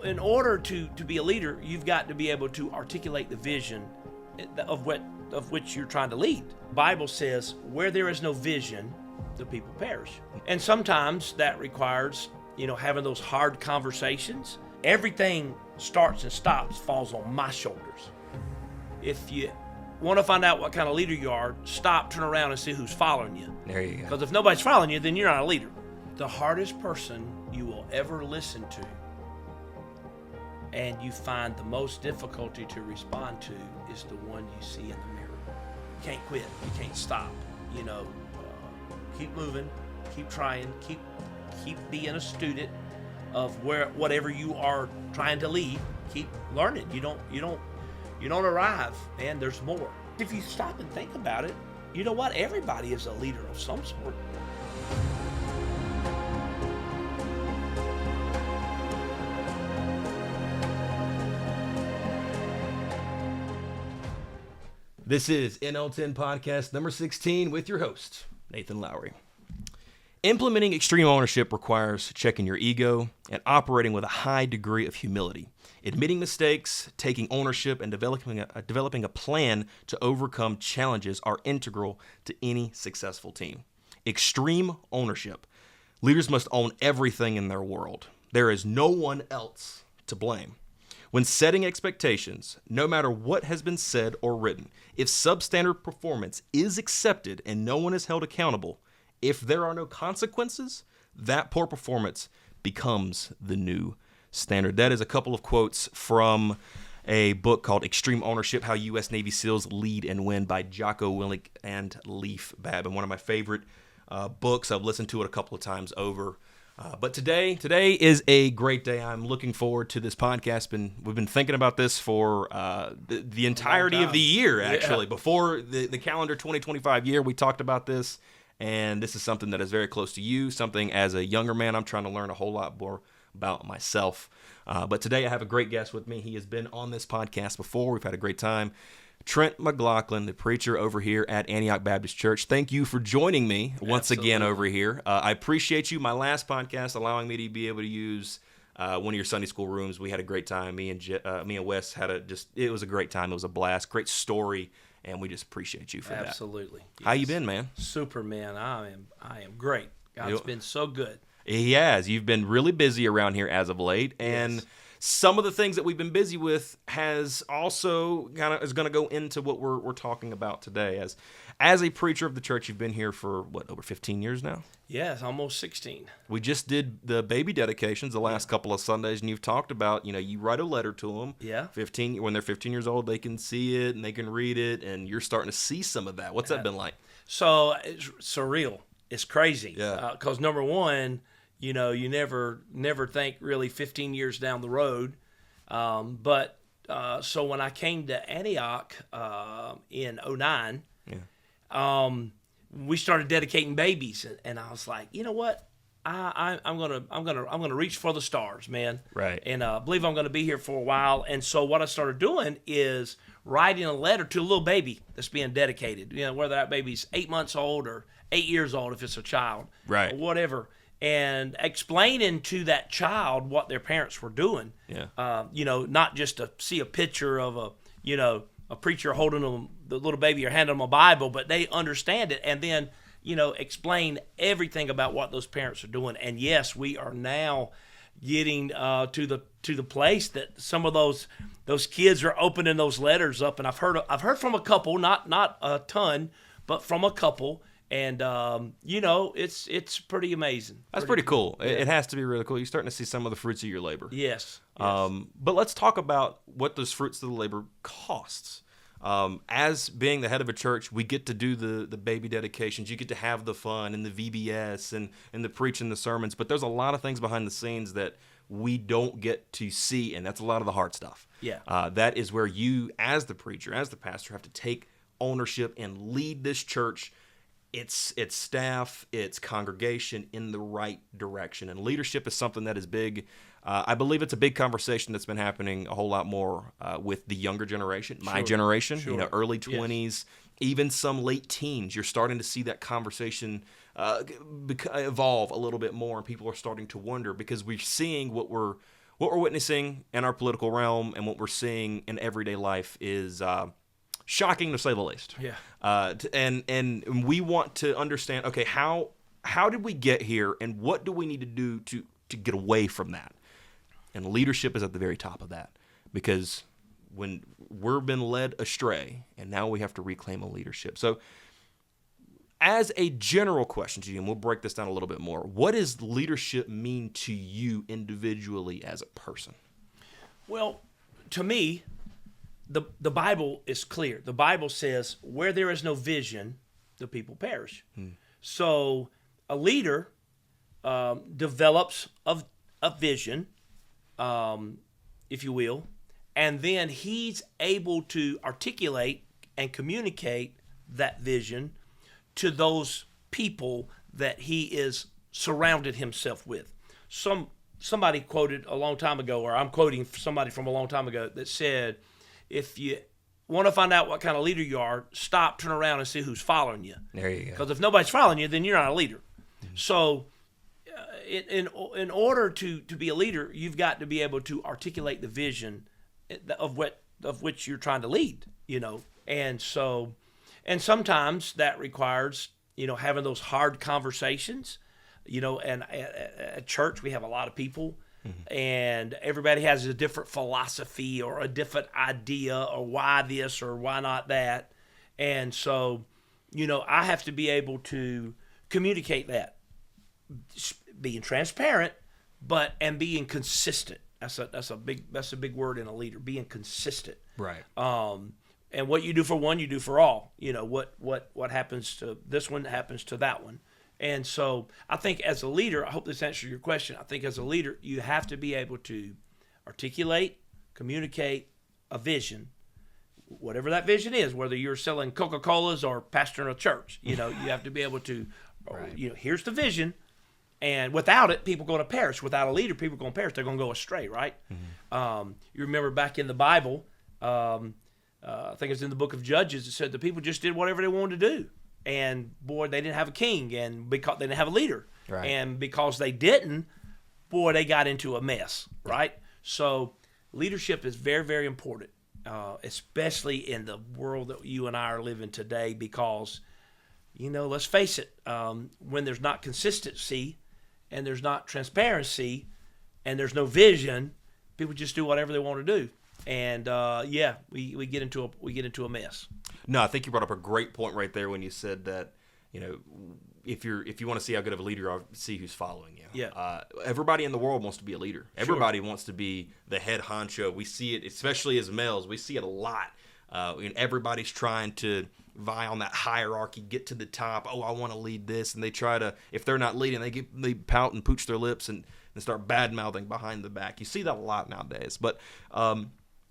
In order to be a leader, you've got to be able to articulate the vision of which you're trying to lead. The Bible says, where there is no vision, the people perish. And sometimes that requires, having those hard conversations. Everything starts and stops falls on my shoulders. If you want to find out what kind of leader you are, stop, turn around, and see who's following you. There you go. Because if nobody's following you, then you're not a leader. The hardest person you will ever listen to and you find the most difficulty to respond to is the one you see in the mirror. You can't quit. You can't stop. Keep moving. Keep trying. Keep being a student of whatever you are trying to lead. Keep learning. You don't arrive, and there's more. If you stop and think about it, you know what? Everybody is a leader of some sort. This is NL10 Podcast number 16 with your host, Nathan Lowry. Implementing extreme ownership requires checking your ego and operating with a high degree of humility. Admitting mistakes, taking ownership, and developing a plan to overcome challenges are integral to any successful team. Extreme ownership. Leaders must own everything in their world. There is no one else to blame. When setting expectations, no matter what has been said or written, if substandard performance is accepted and no one is held accountable, if there are no consequences, that poor performance becomes the new standard. That is a couple of quotes from a book called Extreme Ownership, How U.S. Navy SEALs Lead and Win by Jocko Willink and Leif Babin. One of my favorite books. I've listened to it a couple of times over. But today is a great day. I'm looking forward to this podcast. We've been thinking about this for the entirety of the year, actually. Yeah. Before the calendar 2025 year, we talked about this, and this is something that is very close to you, something as a younger man I'm trying to learn a whole lot more about myself. But today I have a great guest with me. He has been on this podcast before. We've had a great time. Trent McLaughlin, the preacher over here at Antioch Baptist Church. Thank you for joining me once again over here. I appreciate you. My last podcast allowing me to be able to use one of your Sunday school rooms. We had a great time. Me and Wes had it was a great time. It was a blast. Great story, and we just appreciate you for that. Absolutely. Yes. How you been, man? Super, man. I am great. God's been so good. He has. You've been really busy around here as of late, and yes. Some of the things that we've been busy with is going to go into what we're talking about today. As a preacher of the church, you've been here for over 15 years now? Yes, almost 16. We just did the baby dedications the last couple of Sundays, and you've talked about, you write a letter to them. Yeah. When they're 15 years old, they can see it and they can read it, and you're starting to see some of that. What's that been like? So it's surreal. It's crazy. Yeah. Because number one, you never think really 15 years down the road. So when I came to Antioch in 2009, we started dedicating babies, and I was like, you know what? I'm gonna reach for the stars, man. Right. And I believe I'm gonna be here for a while. And so what I started doing is writing a letter to a little baby that's being dedicated. Whether that baby's 8 months old or 8 years old, if it's a child, right, or whatever. And explaining to that child what their parents were doing. Yeah. Not just to see a picture of a preacher holding them, the little baby, or handing them a Bible, but they understand it, and then explain everything about what those parents are doing. And yes, we are now getting to the place that some of those kids are opening those letters up, and I've heard from a couple, not a ton, but from a couple. And, it's pretty amazing. That's pretty cool. Yeah. It has to be really cool. You're starting to see some of the fruits of your labor. Yes. But let's talk about what those fruits of the labor costs. As being the head of a church, we get to do the baby dedications. You get to have the fun and the VBS and the preaching, the sermons. But there's a lot of things behind the scenes that we don't get to see, and that's a lot of the hard stuff. Yeah. That is where you, as the preacher, as the pastor, have to take ownership and lead this church, its staff, its congregation in the right direction. And leadership is something that is big. I believe it's a big conversation that's been happening a whole lot more with the younger generation, my generation, Sure. Early 20s, yes. Even some late teens. You're starting to see that conversation evolve a little bit more, and people are starting to wonder, because we're seeing what what we're witnessing in our political realm and what we're seeing in everyday life is shocking to say the least. Yeah. And we want to understand, okay, how did we get here, and what do we need to do to get away from that? And leadership is at the very top of that, because when we've been led astray, and now we have to reclaim a leadership. So as a general question to you, and we'll break this down a little bit more, what does leadership mean to you individually as a person? Well, to me, the Bible is clear. The Bible says, where there is no vision, the people perish. So a leader develops a vision, if you will, and then he's able to articulate and communicate that vision to those people that he is surrounded himself with. Somebody quoted a long time ago, or I'm quoting somebody from a long time ago, that said, if you want to find out what kind of leader you are, stop, turn around, and see who's following you. There you go. Because if nobody's following you, then you're not a leader. So in order to be a leader, you've got to be able to articulate the vision of which you're trying to lead, And so, and sometimes that requires, having those hard conversations, and at church we have a lot of people, and everybody has a different philosophy or a different idea, or why this or why not that. And so, I have to be able to communicate that, being transparent, and being consistent. That's a big word in a leader, being consistent. Right. And what you do for one, you do for all. What happens to this one happens to that one. And so I think as a leader, I hope this answers your question. I think as a leader, you have to be able to articulate, communicate a vision, whatever that vision is, whether you're selling Coca-Colas or pastoring a church. You have to be able to, Right. Here's the vision. And without it, people are going to perish. Without a leader, people are going to perish. They're going to go astray, right? You remember back in the Bible, I think it's in the book of Judges, it said the people just did whatever they wanted to do. And, boy, they didn't have a king, and because they didn't have a leader. Right. And because they didn't, boy, they got into a mess, right? So leadership is very, very important, especially in the world that you and I are living today, because, let's face it, when there's not consistency and there's not transparency and there's no vision, people just do whatever they want to do. And we get into a mess. No, I think you brought up a great point right there when you said that, if you want to see how good of a leader you are, see who's following you. Yeah. Everybody in the world wants to be a leader. Everybody wants to be the head honcho. We see it, especially as males. We see it a lot. Everybody's trying to vie on that hierarchy, get to the top. Oh, I want to lead this, and they try to. If they're not leading, they pout and pooch their lips and start bad mouthing behind the back. You see that a lot nowadays. But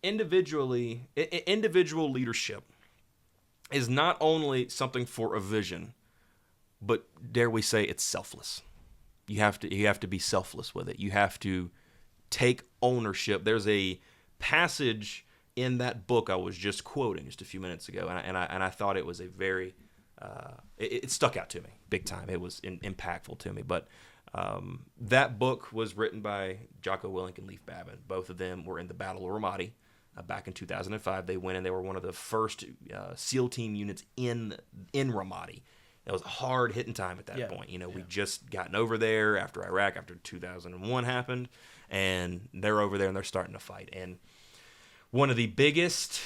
individual leadership is not only something for a vision, but dare we say it's selfless. You have to be selfless with it. You have to take ownership. There's a passage in that book I was just quoting just a few minutes ago, and I thought it was a very it stuck out to me big time. It was impactful to me. But that book was written by Jocko Willink and Leif Babin. Both of them were in the Battle of Ramadi back in 2005. They went in. They were one of the first SEAL team units in Ramadi. It was a hard hitting time at that point. We'd just gotten over there after Iraq, after 2001 happened, and they're over there and they're starting to fight. And one of the biggest,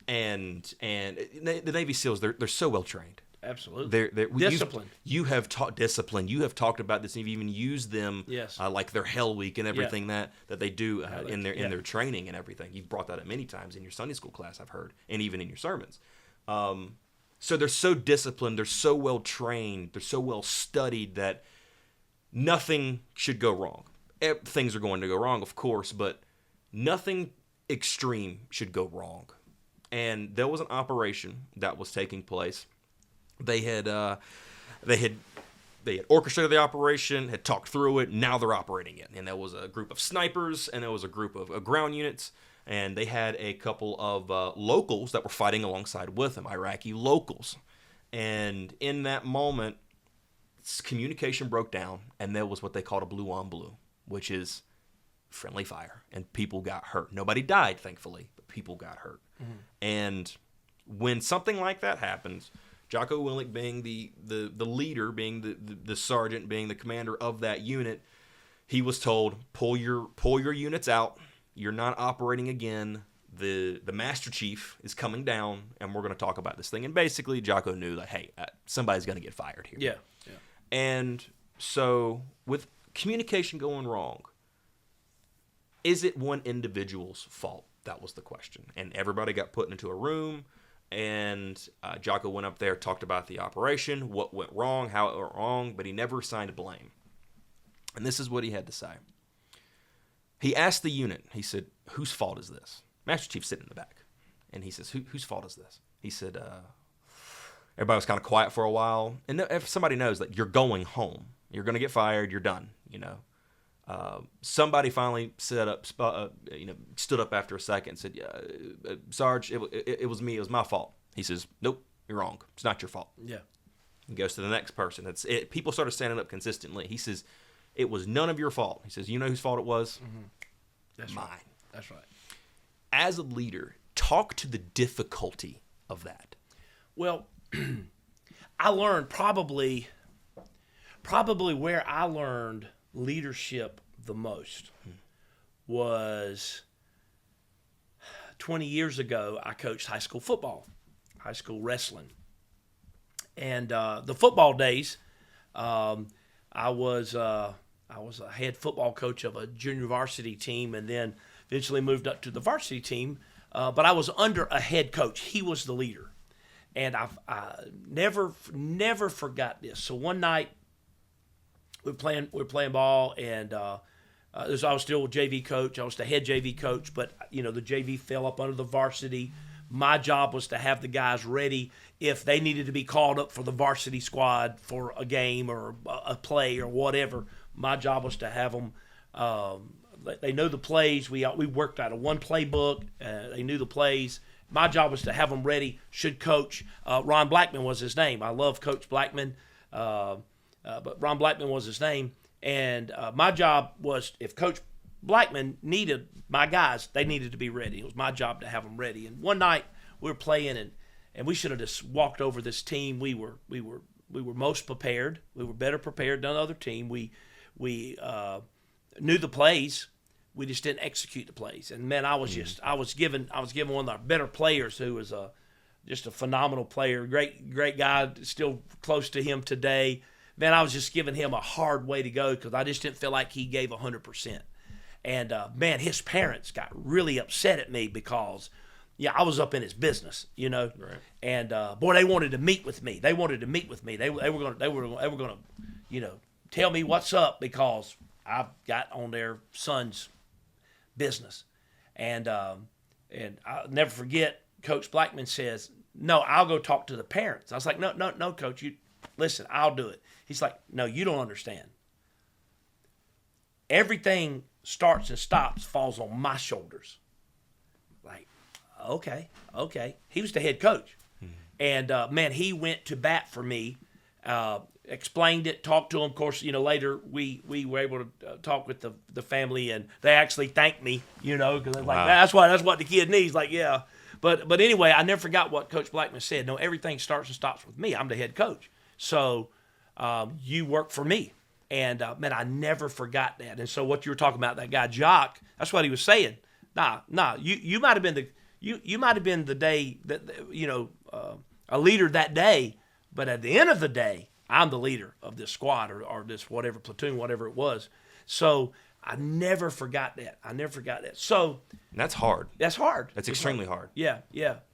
and the Navy SEALs, they're so well trained. Absolutely. They're disciplined. You have taught discipline. You have talked about this, and you've even used them, like their Hell Week and everything that they do in their training and everything. You've brought that up many times in your Sunday school class, I've heard, and even in your sermons. So they're so disciplined. They're so well trained. They're so well studied that nothing should go wrong. Things are going to go wrong, of course, but nothing extreme should go wrong. And there was an operation that was taking place. They had orchestrated the operation, had talked through it. Now they're operating it. And there was a group of snipers, and there was a group of ground units, and they had a couple of locals that were fighting alongside with them, Iraqi locals. And in that moment, communication broke down, and there was what they called a blue on blue, which is friendly fire, and people got hurt. Nobody died, thankfully, but people got hurt. And when something like that happens, Jocko Willink being the leader, being the sergeant, being the commander of that unit, he was told, pull your units out. You're not operating again. The Master Chief is coming down, and we're going to talk about this thing. And basically, Jocko knew that, hey, somebody's going to get fired here. Yeah. And so, with communication going wrong, is it one individual's fault? That was the question. And everybody got put into a room, and Jocko went up there, talked about the operation, what went wrong, how it went wrong, but he never assigned blame. And this is what he had to say. He asked the unit, he said, whose fault is this? Master Chief's sitting in the back. And he says, whose fault is this? He said, everybody was kind of quiet for a while. And if somebody knows that you're going home, you're going to get fired, you're done, somebody finally stood up after a second and said, Sarge, it was me, it was my fault. He says, nope, you're wrong. It's not your fault. Yeah. He goes to the next person. People started standing up consistently. He says, it was none of your fault. He says, you know whose fault it was? Mm-hmm. That's mine. Right. That's right. As a leader, talk to the difficulty of that. Well, I learned probably where I learned leadership the most was 20 years ago. I coached high school football, high school wrestling. And the football days, I was a head football coach of a junior varsity team, and then eventually moved up to the varsity team. But I was under a head coach. He was the leader. And I never forgot this. So one night we were playing ball, and I was still a JV coach. I was the head JV coach, but the JV fell up under the varsity. My job was to have the guys ready if they needed to be called up for the varsity squad for a game or a play or whatever. My job was to have them. They know the plays. We worked out of one playbook. They knew the plays. My job was to have them ready. Should coach. Ron Blackman was his name. I love Coach Blackman, but Ron Blackman was his name. And my job was, if Coach Blackman needed my guys, they needed to be ready. It was my job to have them ready. And one night we were playing, and we should have just walked over this team. We were most prepared. We were better prepared than the other team. We knew the plays. We just didn't execute the plays. And man, I was given one of our better players who was just a phenomenal player, great guy, still close to him today. Man, I was just giving him a hard way to go because I just didn't feel like he gave 100%. And man, his parents got really upset at me because I was up in his business, Right. And boy, they wanted to meet with me. They were going to tell me what's up because I got on their son's business. And I'll never forget, Coach Blackman says, no, I'll go talk to the parents. I was like, no, Coach, you listen, I'll do it. He's like, no, you don't understand. Everything starts and stops falls on my shoulders. Like, okay. He was the head coach. And, man, he went to bat for me, explained it, talked to him. Of course, later we were able to talk with the family, and they actually thanked me, because they're like, that's what the kid needs. Like, yeah. But anyway, I never forgot what Coach Blackman said. No, everything starts and stops with me. I'm the head coach. So you work for me. And, man, I never forgot that. And so what you were talking about, that guy Jock, that's what he was saying. Nah, you might have been you might have been the day that, a leader that day, but at the end of the day, I'm the leader of this squad or this whatever platoon, whatever it was. So I never forgot that. So and that's hard. That's hard. That's extremely hard. Yeah.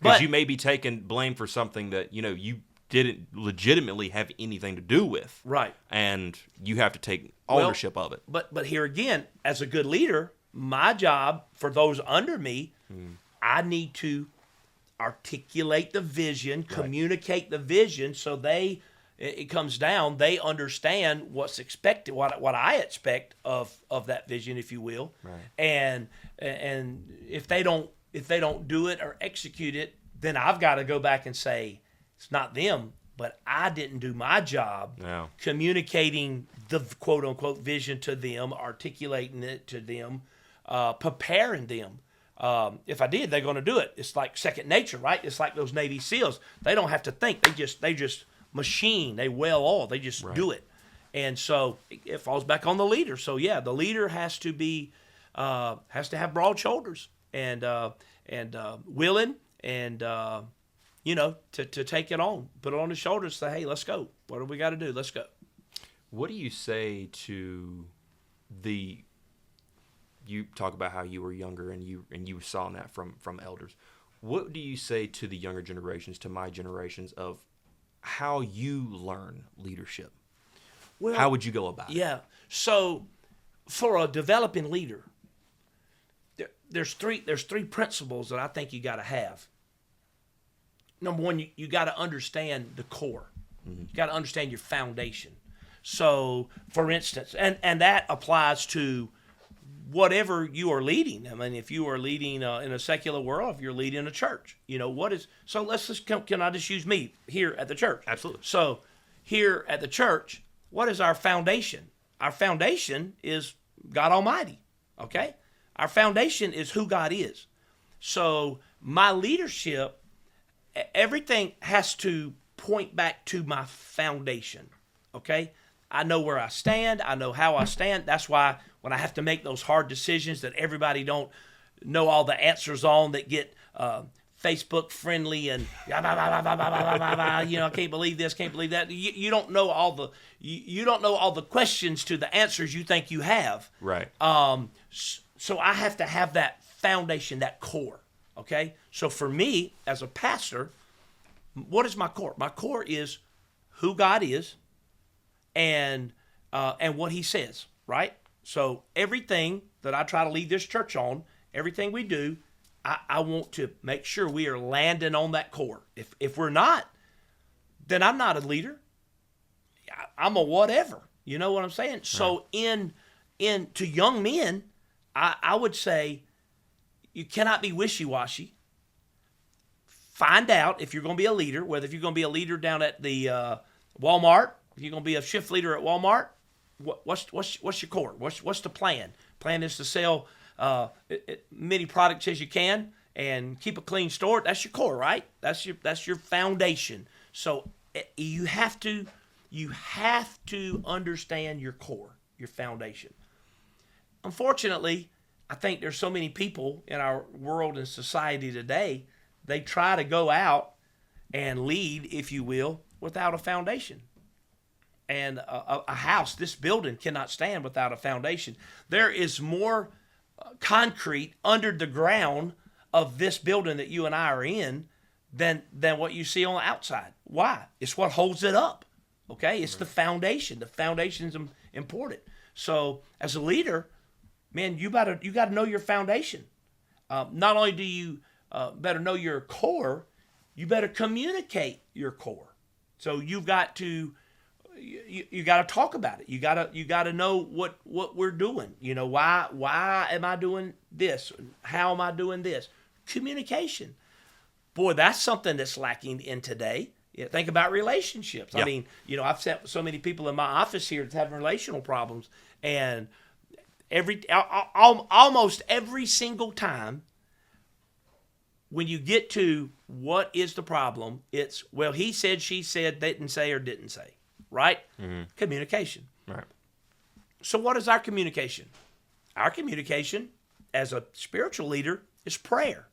Because you may be taking blame for something that, you didn't legitimately have anything to do with. Right. And you have to take ownership of it. But here again, as a good leader, my job for those under me, I need to articulate the vision, communicate the vision so it comes down, they understand what's expected, what I expect of that vision, if you will. Right. And if they don't do it or execute it, then I've got to go back and say, it's not them, but I didn't do my job communicating the quote-unquote vision to them, articulating it to them, preparing them. If I did, they're going to do it. It's like second nature, right? It's like those Navy SEALs. They don't have to think. They just machine. They well oil. They just do it. And so it falls back on the leader. So yeah, the leader has to have broad shoulders and willing and to take it on, put it on his shoulders. Say, hey, let's go. What do we got to do? Let's go. What do you say to you talk about how you were younger and you saw that from elders. What do you say to the younger generations, to my generations, of how you learn leadership? Well, how would you go about it? Yeah. So for a developing leader, there's three principles that I think you got to have. Number one, you got to understand the core. Mm-hmm. You got to understand your foundation. So, for instance, and that applies to whatever you are leading. I mean, if you are leading in a secular world, if you're leading a church, so let's just can I just use me here at the church? Absolutely. So here at the church, what is our foundation? Our foundation is God Almighty, okay? Our foundation is who God is. So my leadership, everything has to point back to my foundation, okay? I know where I stand. I know how I stand. That's why when I have to make those hard decisions that everybody don't know all the answers on, that get Facebook friendly and I can't believe this, can't believe that. You don't know all the questions to the answers you think you have. Right. So I have to have that foundation, that core. Okay. So for me as a pastor, what is my core? My core is who God is. And what he says, right? So everything that I try to lead this church on, everything we do, I want to make sure we are landing on that core. If we're not, then I'm not a leader. I'm a whatever. You know what I'm saying? Right. So to young men, I would say you cannot be wishy-washy. Find out if you're going to be a leader, whether if you're going to be a leader down at the Walmart. If you're going to be a shift leader at Walmart, what's your core? What's the plan? Plan is to sell many products as you can and keep a clean store. That's your core, right? That's your foundation. So you have to understand your core, your foundation. Unfortunately, I think there's so many people in our world and society today, they try to go out and lead, if you will, without a foundation. And a house, this building cannot stand without a foundation. There is more concrete under the ground of this building that you and I are in than what you see on the outside. Why? It's what holds it up. Okay? It's the foundation. The foundation is important. So as a leader, man, you got to know your foundation. Not only do you better know your core, you better communicate your core. So you've got to you got to talk about it. You got to know what we're doing. Why am I doing this? How am I doing this? Communication. Boy, that's something that's lacking in today. Think about relationships. Yeah. I mean, I've sat with so many people in my office here that's having relational problems, and almost every single time when you get to what is the problem, it's, well, he said, she said, didn't say, or didn't say. Right? Mm-hmm. Communication. Right. So what is our communication? Our communication as a spiritual leader is prayer.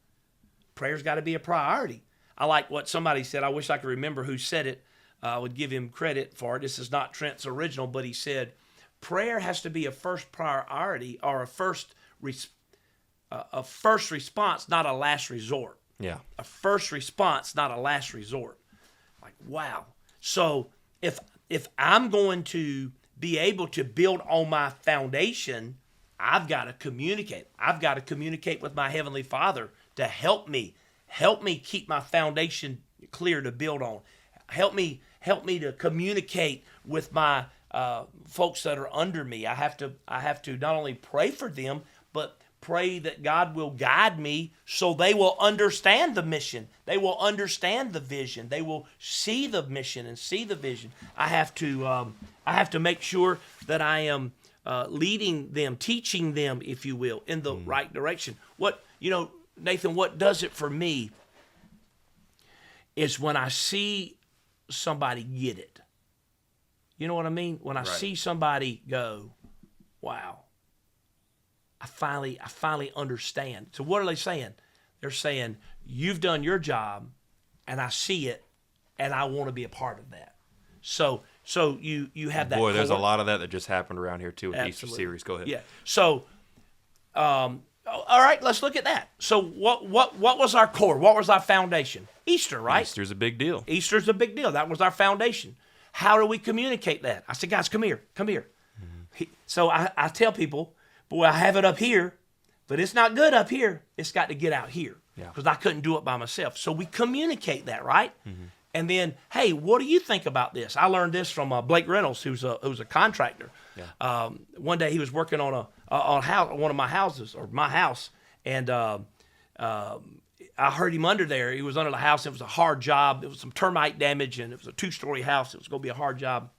Prayer's got to be a priority. I like what somebody said. I wish I could remember who said it. I would give him credit for it. This is not Trent's original, but he said, prayer has to be a first priority, or a first response, not a last resort. Yeah. A first response, not a last resort. Like, wow. So if I'm going to be able to build on my foundation, I've got to communicate. I've got to communicate with my Heavenly Father to help me keep my foundation clear to build on. Help me to communicate with my folks that are under me. I have to not only pray for them, but pray that God will guide me so they will understand the mission. They will understand the vision. They will see the mission and see the vision. I have to make sure that I am leading them, teaching them, if you will, in the right direction. Nathan, what does it for me is when I see somebody get it. You know what I mean? When I see somebody go, wow, I finally understand. So what are they saying? They're saying, you've done your job, and I see it, and I want to be a part of that. So you have that. Boy, there's a lot of that just happened around here too with the Easter series. Go ahead. Yeah. So, all right, let's look at that. So what was our core? What was our foundation? Easter, right? Easter's a big deal. Easter's a big deal. That was our foundation. How do we communicate that? I said, guys, come here. So I tell people, boy, I have it up here, but it's not good up here. It's got to get out here because I couldn't do it by myself. So we communicate that, right? And then, hey, what do you think about this? I learned this from Blake Reynolds, who's a contractor. Yeah. One day he was working on one of my houses, or my house, and I heard him under there. He was under the house. It was a hard job. It was some termite damage, and it was a 2-story house. It was going to be a hard job.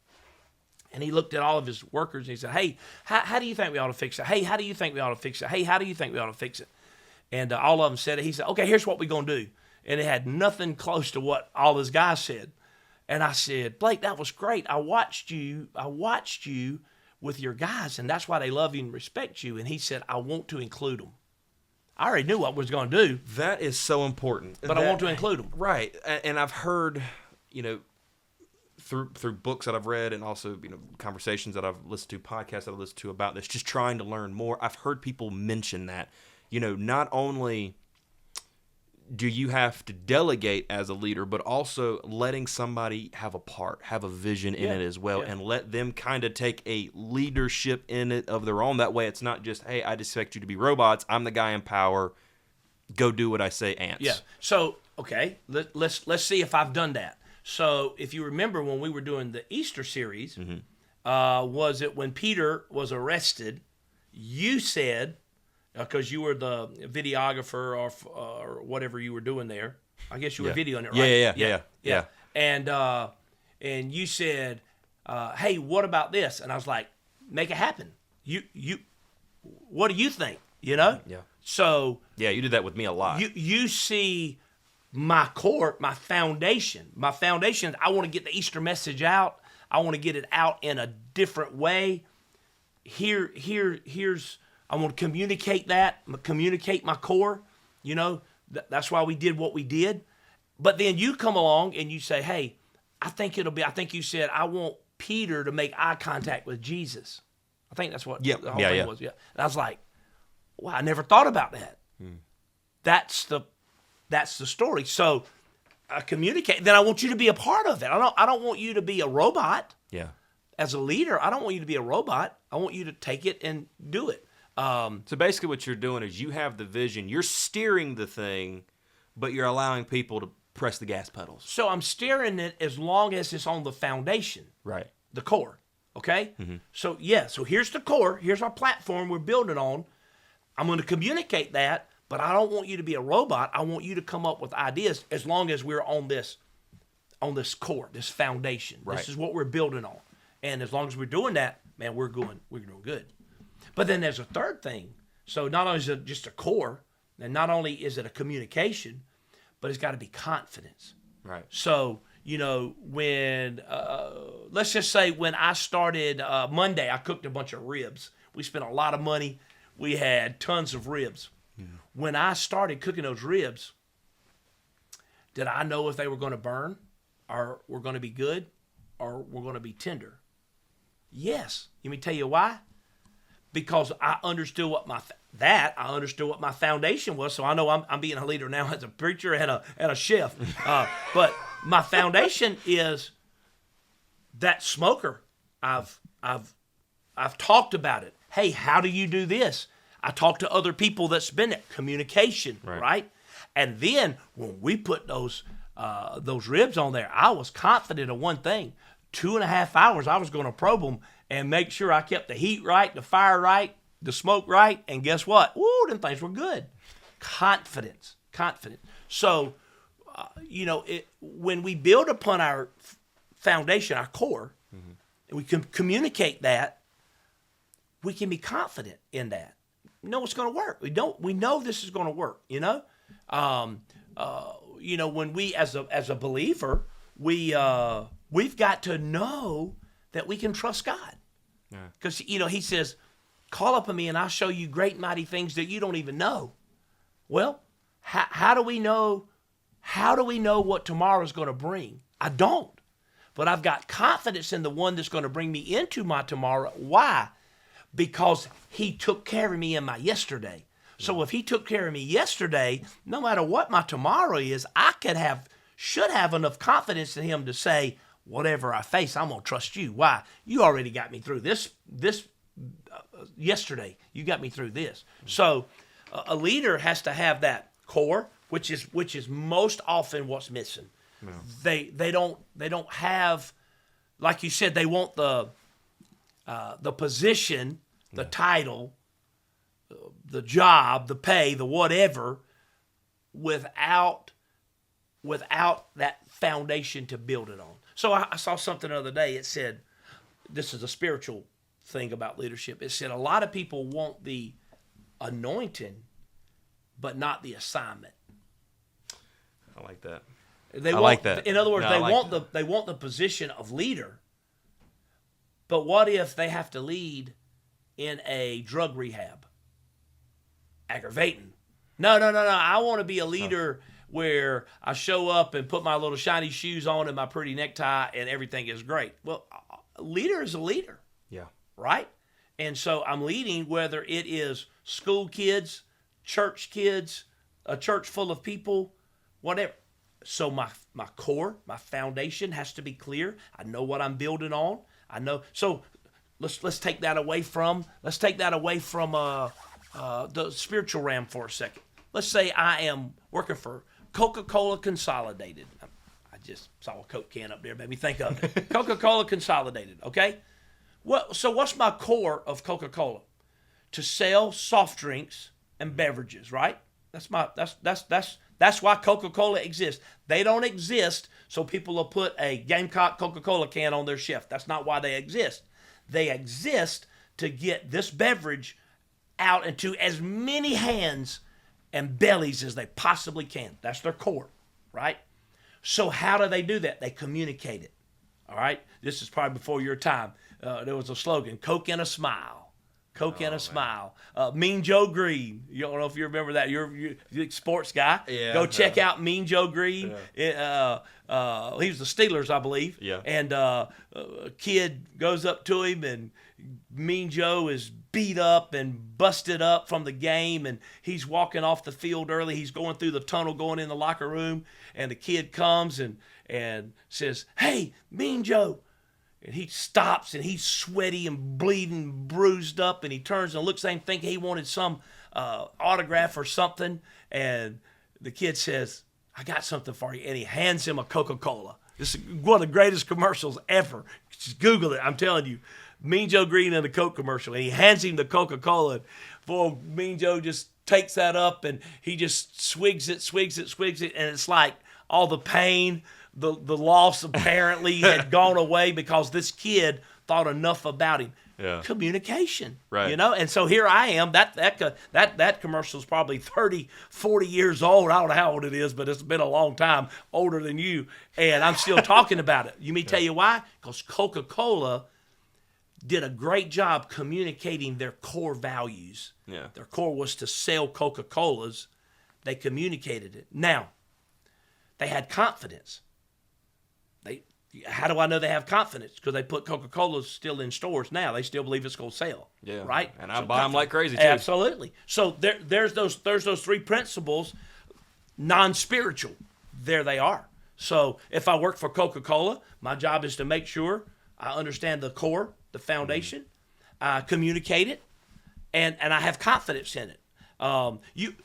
And he looked at all of his workers, and he said, hey, how do you think we ought to fix it? Hey, how do you think we ought to fix it? Hey, how do you think we ought to fix it? And all of them said it. He said, okay, here's what we're going to do. And it had nothing close to what all his guys said. And I said, Blake, that was great. I watched you with your guys, and that's why they love you and respect you. And he said, I want to include them. I already knew what I was going to do. That is so important. But I want to include them. Right. And I've heard, through books that I've read and also, conversations that I've listened to, podcasts that I've listened to about this, just trying to learn more. I've heard people mention that, not only do you have to delegate as a leader, but also letting somebody have a part, have a vision in it as well, and let them kind of take a leadership in it of their own. That way it's not just, hey, I just expect you to be robots. I'm the guy in power. Go do what I say, ants. Yeah. So, okay, let's see if I've done that. So if you remember when we were doing the Easter series, was it when Peter was arrested, you said, because you were the videographer or whatever you were doing there. I guess you were videoing it, right? Yeah. And you said, hey, what about this? And I was like, make it happen. You what do you think? Yeah. So yeah, you did that with me a lot. You see my core, my foundation. My foundation, I want to get the Easter message out. I want to get it out in a different way. Here's I want to communicate my core. That's why we did what we did. But then you come along and you say, hey, I think you said, I want Peter to make eye contact with Jesus. I think that's what the whole thing was. Yeah. And I was like, wow, I never thought about that. That's the story. So I communicate. Then I want you to be a part of it. I don't want you to be a robot. Yeah. As a leader, I don't want you to be a robot. I want you to take it and do it. So basically what you're doing is you have the vision, you're steering the thing, but you're allowing people to press the gas pedals. So I'm steering it as long as it's on the foundation. Right. The core. Okay? So here's the core. Here's our platform we're building on. I'm going to communicate that, but I don't want you to be a robot. I want you to come up with ideas as long as we're on this core, this foundation. Right. This is what we're building on. And as long as we're doing that, man, we're doing good. But then there's a third thing. So not only is it just a core, and not only is it a communication, but it's got to be confidence. Right. So, when, let's just say when I started Monday, I cooked a bunch of ribs. We spent a lot of money. We had tons of ribs. When I started cooking those ribs, did I know if they were going to burn or were going to be good or were going to be tender? Yes. Let me tell you why. Because I understood what my foundation was. So I know I'm being a leader now as a preacher and a chef. But my foundation is that smoker. I've talked about it. Hey, how do you do this? I talked to other people that's been it. Communication, right? And then when we put those ribs on there, I was confident of one thing. 2.5 hours, I was going to probe them and make sure I kept the heat right, the fire right, the smoke right, and guess what? Woo, them things were good. Confidence. So, when we build upon our foundation, our core, and we can communicate that, we can be confident in that. We know it's going to work. We know this is going to work. When we as a believer, we've got to know that we can trust God. Because He says, "Call upon me, and I'll show you great and mighty things that you don't even know." Well, how do we know? How do we know what tomorrow is going to bring? I don't. But I've got confidence in the one that's going to bring me into my tomorrow. Why? Because He took care of me in my yesterday. So if He took care of me yesterday, no matter what my tomorrow is, I should have enough confidence in Him to say, whatever I face, I'm going to trust You. Why? You already got me through this yesterday. You got me through this. So a leader has to have that core, which is most often what's missing. No. They don't have, like you said, they want the position, the title, the job, the pay, the whatever, without that foundation to build it on. So I saw something the other day. It said, this is a spiritual thing about leadership. It said a lot of people want the anointing, but not the assignment. I like that. Like that. In other words, they want the position of leader. But what if they have to lead in a drug rehab? Aggravating. No. I want to be a leader where I show up and put my little shiny shoes on and my pretty necktie and everything is great. Well, a leader is a leader. Yeah. Right? And so I'm leading whether it is school kids, church kids, a church full of people, whatever. So my core, my foundation has to be clear. I know what I'm building on. I know. So let's take that away from the spiritual realm for a second. Let's say I am working for Coca-Cola Consolidated. I just saw a Coke can up there, made me think of it. Coca-Cola Consolidated. Okay. So what's my core of Coca-Cola? To sell soft drinks and beverages, right? That's why Coca-Cola exists. They don't exist so people will put a Gamecock Coca-Cola can on their shelf. That's not why they exist. They exist to get this beverage out into as many hands and bellies as they possibly can. That's their core, right? So how do they do that? They communicate it, all right? This is probably before your time. There was a slogan, Coke and a smile. Coke and a smile. Mean Joe Green. You don't know if you remember that. You're a sports guy. Yeah. Go check out Mean Joe Green. Yeah. He was the Steelers, I believe. Yeah. And a kid goes up to him, and Mean Joe is beat up and busted up from the game, and he's walking off the field early. He's going through the tunnel, going in the locker room, and the kid comes and says, "Hey, Mean Joe." And he stops, and he's sweaty and bleeding, bruised up, and he turns and looks at him thinking he wanted some autograph or something. And the kid says, "I got something for you." And he hands him a Coca-Cola. This is one of the greatest commercials ever. Just Google it. I'm telling you. Mean Joe Green in the Coke commercial. And he hands him the Coca-Cola. And boy, Mean Joe just takes that up, and he just swigs it. And it's like all the pain, the loss apparently had gone away because this kid thought enough about him. Yeah. Communication, right? And so here I am. That commercial is probably 30, 40 years old. I don't know how old it is, but it's been a long time, older than you, and I'm still talking about it. You may tell you why? Because Coca-Cola did a great job communicating their core values. Yeah. Their core was to sell Coca-Colas. They communicated it. Now, they had confidence. How do I know they have confidence? Because they put Coca-Colas still in stores now. They still believe it's going to sell. Yeah. Right? And I buy them like crazy, too. Absolutely. So there's those three principles, non-spiritual. There they are. So if I work for Coca-Cola, my job is to make sure I understand the core, the foundation, I communicate it, and I have confidence in it. You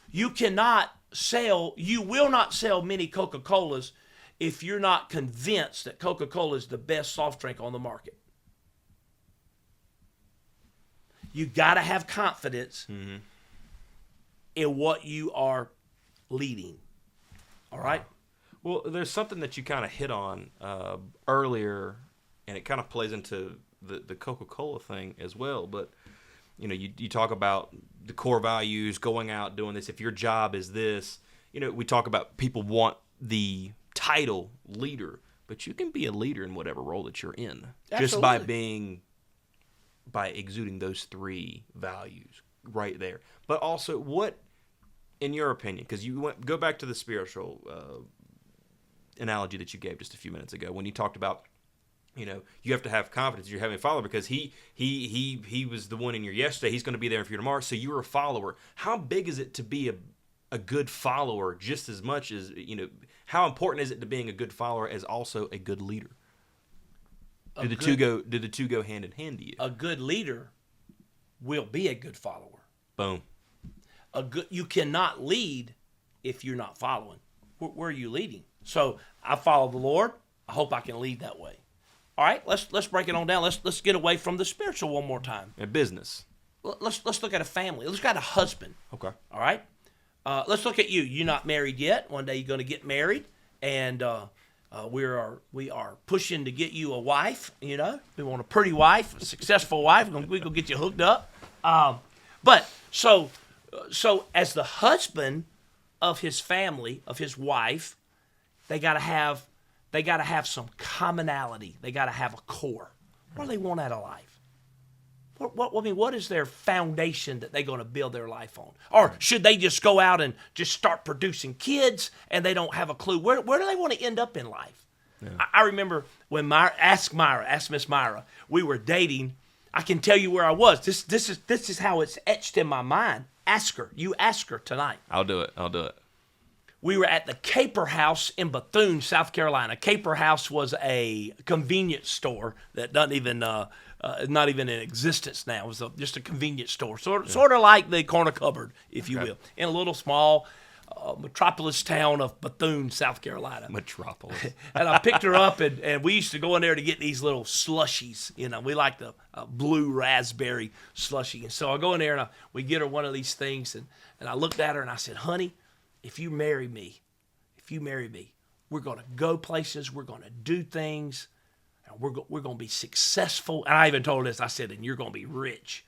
will not sell many Coca-Colas if you're not convinced that Coca-Cola is the best soft drink on the market. You got to have confidence in what you are leading. All right? Well, there's something that you kind of hit on earlier, and it kind of plays into the Coca-Cola thing as well. But you talk about the core values, going out, doing this. If your job is this, we talk about people want the title leader, but you can be a leader in whatever role that you're in. Absolutely. Just by exuding those three values right there. But also, what, in your opinion, because go back to the spiritual analogy that you gave just a few minutes ago when you talked about, you have to have confidence in your Heavenly Father because he was the one in your yesterday. He's going to be there for you tomorrow. So you're a follower. How big is it to be a good follower just as much as, how important is it to being a good follower as also a good leader? Do the two go hand in hand to you? A good leader will be a good follower. Boom. You cannot lead if you're not following. Where are you leading? So I follow the Lord. I hope I can lead that way. All right, let's break it on down. Let's get away from the spiritual one more time. A business. Let's look at a family. Let's look at a husband. Okay. All right. Let's look at you. You're not married yet. One day you're going to get married, and we are pushing to get you a wife. We want a pretty wife, a successful wife. We're gonna get you hooked up. But so as the husband of his family, of his wife, they gotta have some commonality. They gotta have a core. What do they want out of life? What is their foundation that they're going to build their life on? Or should they just go out and just start producing kids and they don't have a clue? Where do they want to end up in life? Yeah. I remember when ask Miss Myra, we were dating. I can tell you where I was. This is how it's etched in my mind. Ask her. You ask her tonight. I'll do it. We were at the Caper House in Bethune, South Carolina. Caper House was a convenience store that doesn't even not even in existence now. It was just a convenience store, sort of like the corner cupboard, if you will, in a little small metropolis town of Bethune, South Carolina. Metropolis. And I picked her up, and we used to go in there to get these little slushies. We like the blue raspberry slushie. And so I go in there, and we get her one of these things, and I looked at her, and I said, honey, if you marry me, we're going to go places, we're going to do things, and we're going to be successful. And I even told her this, I said, and you're going to be rich.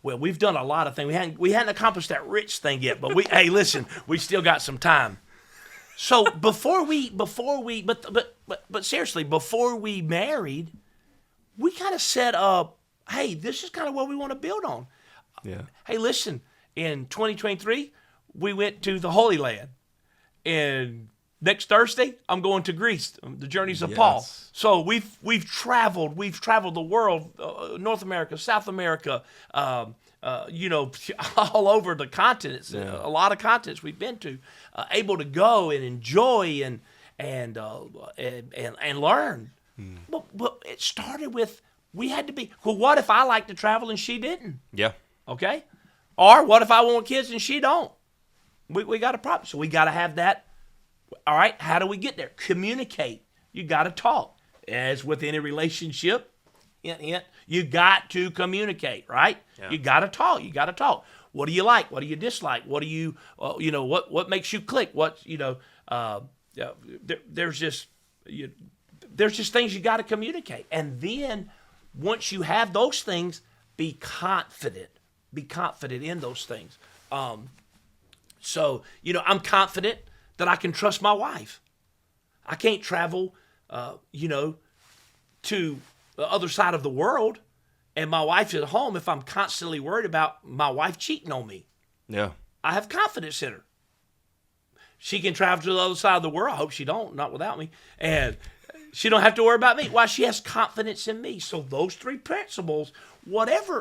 Well, we've done a lot of things. We hadn't accomplished that rich thing yet, but hey, listen, we still got some time. So but seriously, before we married, we kind of said, hey, this is kind of what we want to build on. Yeah. Hey, listen, in 2023, we went to the Holy Land, and next Thursday I'm going to Greece, the journeys of Paul. So we've traveled the world, North America, South America, all over the continents. Yeah. A lot of continents we've been to, able to go and enjoy and learn. But it started with we had to be. Well, what if I like to travel and she didn't? Yeah. Okay. Or what if I want kids and she don't? We got a problem. So we got to have that. All right, how do we get there? Communicate. You got to talk. As with any relationship, you got to communicate, right? Yeah. You got to talk. What do you like? What do you dislike? What do you, what makes you click? There's just things you got to communicate. And then once you have those things, be confident. Be confident in those things. So, I'm confident that I can trust my wife. I can't travel, to the other side of the world and my wife's at home if I'm constantly worried about my wife cheating on me. Yeah. I have confidence in her. She can travel to the other side of the world. I hope she don't, not without me. And she don't have to worry about me. Why? She has confidence in me. So those three principles, whether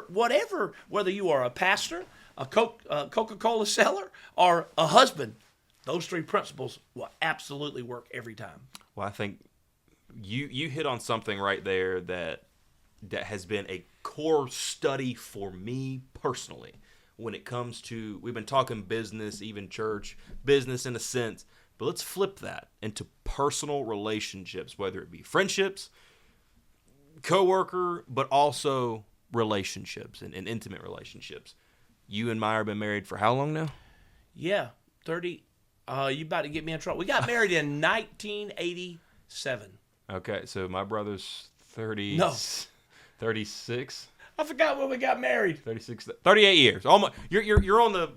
you are a pastor, a Coca-Cola seller, or a husband, those three principles will absolutely work every time. Well, I think you hit on something right there that has been a core study for me personally when it comes to, we've been talking business, even church, business in a sense, but let's flip that into personal relationships, whether it be friendships, coworker, but also relationships and intimate relationships. You and Myra have been married for how long now? Yeah, 30. You about to get me in trouble. We got married in 1987. Okay, so my brother's 30. No. 36. I forgot when we got married. 38 years. Almost. You're on the.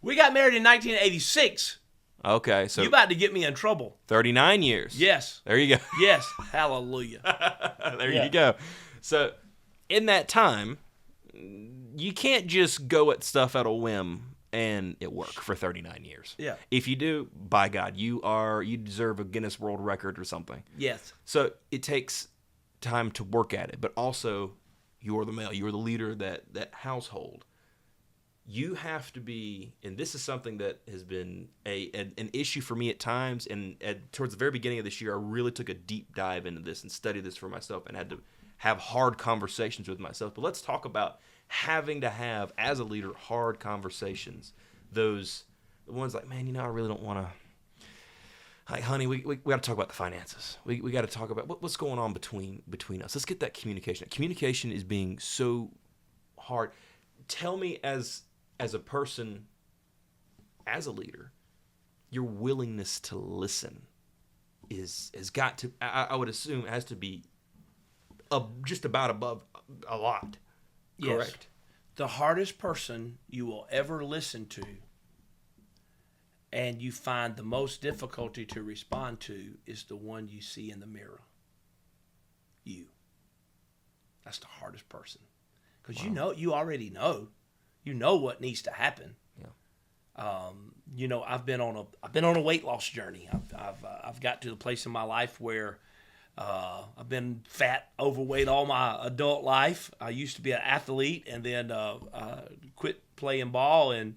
We got married in 1986. Okay, so You about to get me in trouble. 39 years. Yes. There you go. Yes. Hallelujah. There you go. So, in that time, you can't just go at stuff at a whim and it work for 39 years. Yeah. If you do, by God, you deserve a Guinness World Record or something. Yes. So, it takes time to work at it, but also you're the male, you're the leader of that household. You have to be, and this is something that has been an issue for me at times, and towards the very beginning of this year, I really took a deep dive into this and studied this for myself and had to have hard conversations with myself. But let's talk about having to have, as a leader, hard conversations. The ones like, man, I really don't want to, like, honey, we got to talk about the finances. We got to talk about what's going on between us. Let's get that communication. Communication is being so hard. Tell me, as a person, as a leader, your willingness to listen has got to, I would assume, has to be just about above a lot. Yes. Correct? The hardest person you will ever listen to and you find the most difficulty to respond to is the one you see in the mirror. You. That's the hardest person. Because you already know. You know what needs to happen. Yeah. I've been on a weight loss journey. I've got to the place in my life where I've been fat, overweight all my adult life. I used to be an athlete, and then quit playing ball and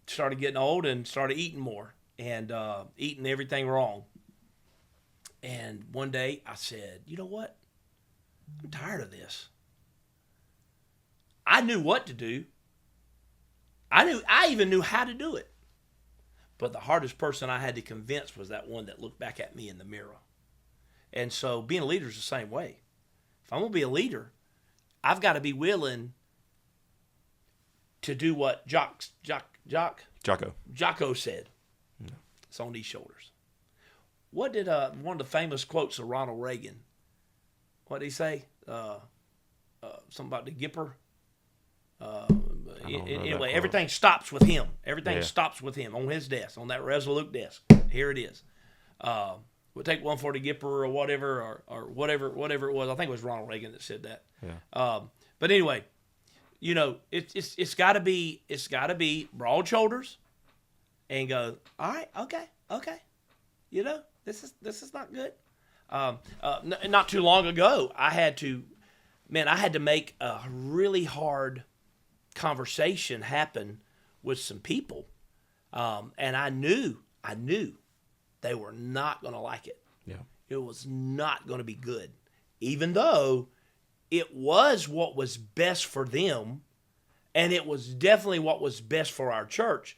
started getting old and started eating more and eating everything wrong. And one day I said, you know what? I'm tired of this. I knew what to do. I even knew how to do it. But the hardest person I had to convince was that one that looked back at me in the mirror. And so being a leader is the same way. If I'm going to be a leader, I've got to be willing to do what Jocko said. Yeah. It's on these shoulders. What did one of the famous quotes of Ronald Reagan, what did he say? Something about the Gipper? Anyway, everything stops with him. Everything stops with him on his desk, on that resolute desk. Here it is. We'll take one for the Gipper or whatever, or whatever it was. I think it was Ronald Reagan that said that. Yeah. But anyway, it's got to be broad shoulders, and go, all right, okay. This is not good. Not too long ago, I had to make a really hard conversation happen with some people, and I knew they were not going to like it. Yeah, it was not going to be good, even though it was what was best for them, and it was definitely what was best for our church.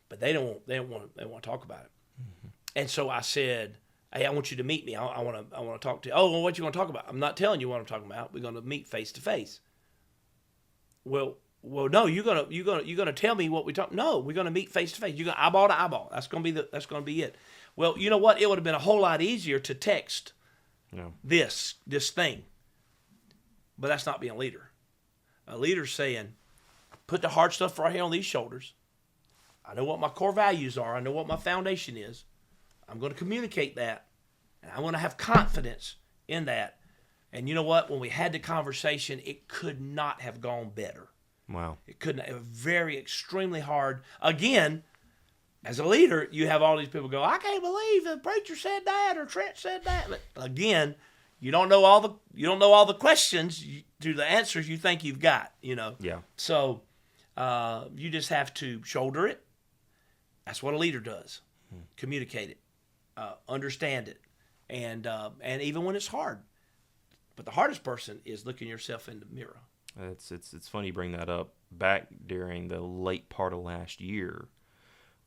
But they want to talk about it. Mm-hmm. And so I said, hey, I want you to meet me. I want to talk to you. Oh, well, what you want to talk about? I'm not telling you what I'm talking about. We're going to meet face to face. Well, no, you're gonna tell me what we talk. No, we're gonna meet face to face. You're gonna eyeball to eyeball. That's gonna be it. Well, you know what? It would have been a whole lot easier to text this thing. But that's not being a leader. A leader's saying, put the hard stuff right here on these shoulders. I know what my core values are. I know what my foundation is. I'm going to communicate that, and I want to have confidence in that. And you know what? When we had the conversation, it could not have gone better. Wow. It couldn't. It was very, extremely hard. Again, as a leader, you have all these people go, I can't believe the preacher said that or Trent said that. But again, you don't know all the questions to the answers you think you've got. Yeah. So you just have to shoulder it. That's what a leader does. Communicate it, understand it, and even when it's hard. But the hardest person is looking yourself in the mirror. It's funny you bring that up. Back during the late part of last year,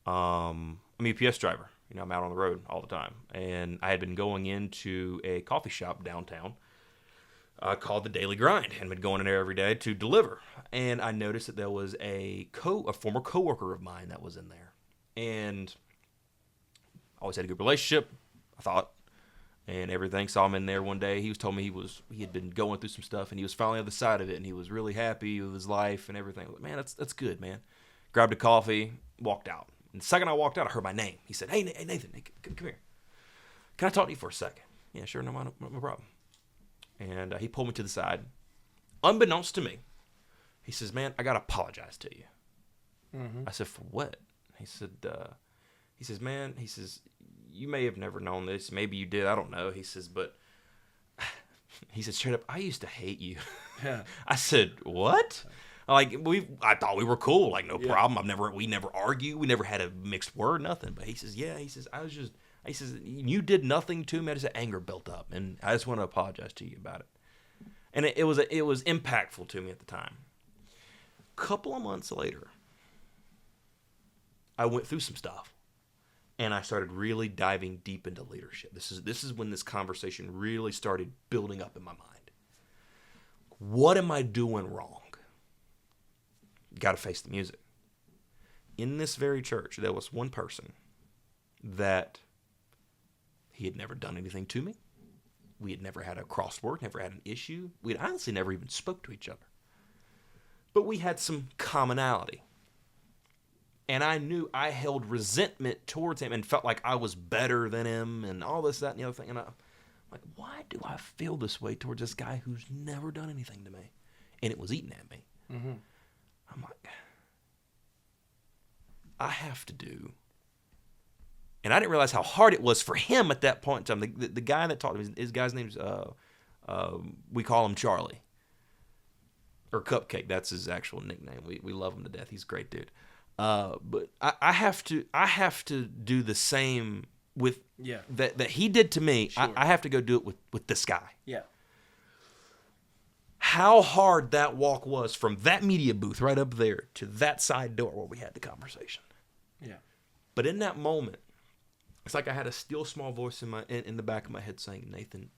I'm a UPS driver. I'm out on the road all the time, and I had been going into a coffee shop downtown called The Daily Grind, and been going in there every day to deliver. And I noticed that there was a former coworker of mine that was in there, and always had a good relationship, I thought. and everything. Saw him in there one day. He told me he had been going through some stuff, and he was finally on the side of it, and he was really happy with his life and everything. Like, man, that's good, man. Grabbed a coffee, walked out. And the second I walked out, I heard my name. He said, "Hey, Nathan, come here. Can I talk to you for a second?" Yeah, sure, no problem. And he pulled me to the side. Unbeknownst to me, he says, "Man, I got to apologize to you." Mm-hmm. I said, "For what?" He says, "Man," he says, "you may have never known this. Maybe you did. I don't know." He says, "But," he said straight up, "I used to hate you." Yeah. I said, "What?" Like, I thought we were cool. Like, no problem. We never argued. We never had a mixed word, nothing. But he says, "Yeah." He says, he says, "You did nothing to me." I just said, anger built up, and I just want to apologize to you about it. And it was impactful to me at the time. A couple of months later, I went through some stuff, and I started really diving deep into leadership. This is when this conversation really started building up in my mind. What am I doing wrong? You got to face the music. In this very church, there was one person that he had never done anything to me. We had never had a crossword, never had an issue. We had honestly never even spoke to each other. But we had some commonality. And I knew I held resentment towards him and felt like I was better than him and all this, that, and the other thing. And I'm like, why do I feel this way towards this guy who's never done anything to me? And it was eating at me. Mm-hmm. I'm like, I have to do. And I didn't realize how hard it was for him at that point in time. The guy that taught him, his guy's name's, we call him Charlie. Or Cupcake, that's his actual nickname. We love him to death. He's a great dude. But I have to do the same with that he did to me. Sure. I have to go do it with this guy. Yeah. How hard that walk was from that media booth right up there to that side door where we had the conversation. Yeah. But in that moment, it's like I had a still small voice in the back of my head saying, "Nathan,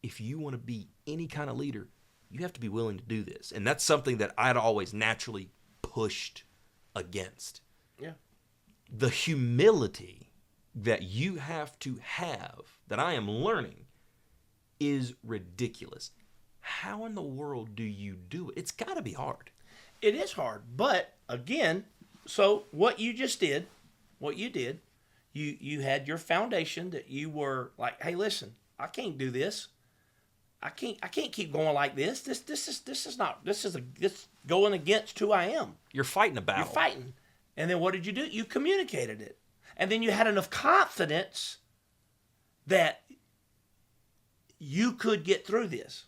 if you want to be any kind of leader, you have to be willing to do this." And that's something that I'd always naturally pushed against. Yeah. The humility that you have to have, that I am learning, is ridiculous. How in the world do you do it? It's got to be hard. It is hard. But again, so what you did, you had your foundation that you were like, "Hey, listen, I can't do this. I can't keep going like this. This is going against who I am." You're fighting a battle. You're fighting. And then what did you do? You communicated it. And then you had enough confidence that you could get through this,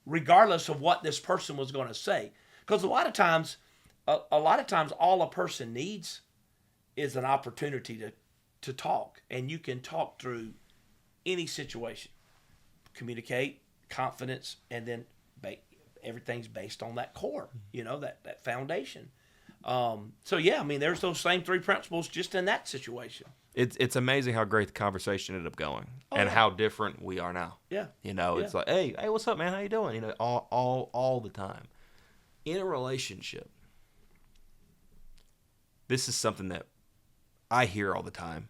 regardless of what this person was going to say. Because a lot of times, all a person needs is an opportunity to talk. And you can talk through any situation. Communicate, confidence, and then everything's based on that core, that foundation. So yeah, I mean, there's those same three principles just in that situation. It's amazing how great the conversation ended up going, and how different we are now. Yeah, it's like, hey, what's up, man? How you doing? All the time. In a relationship, this is something that I hear all the time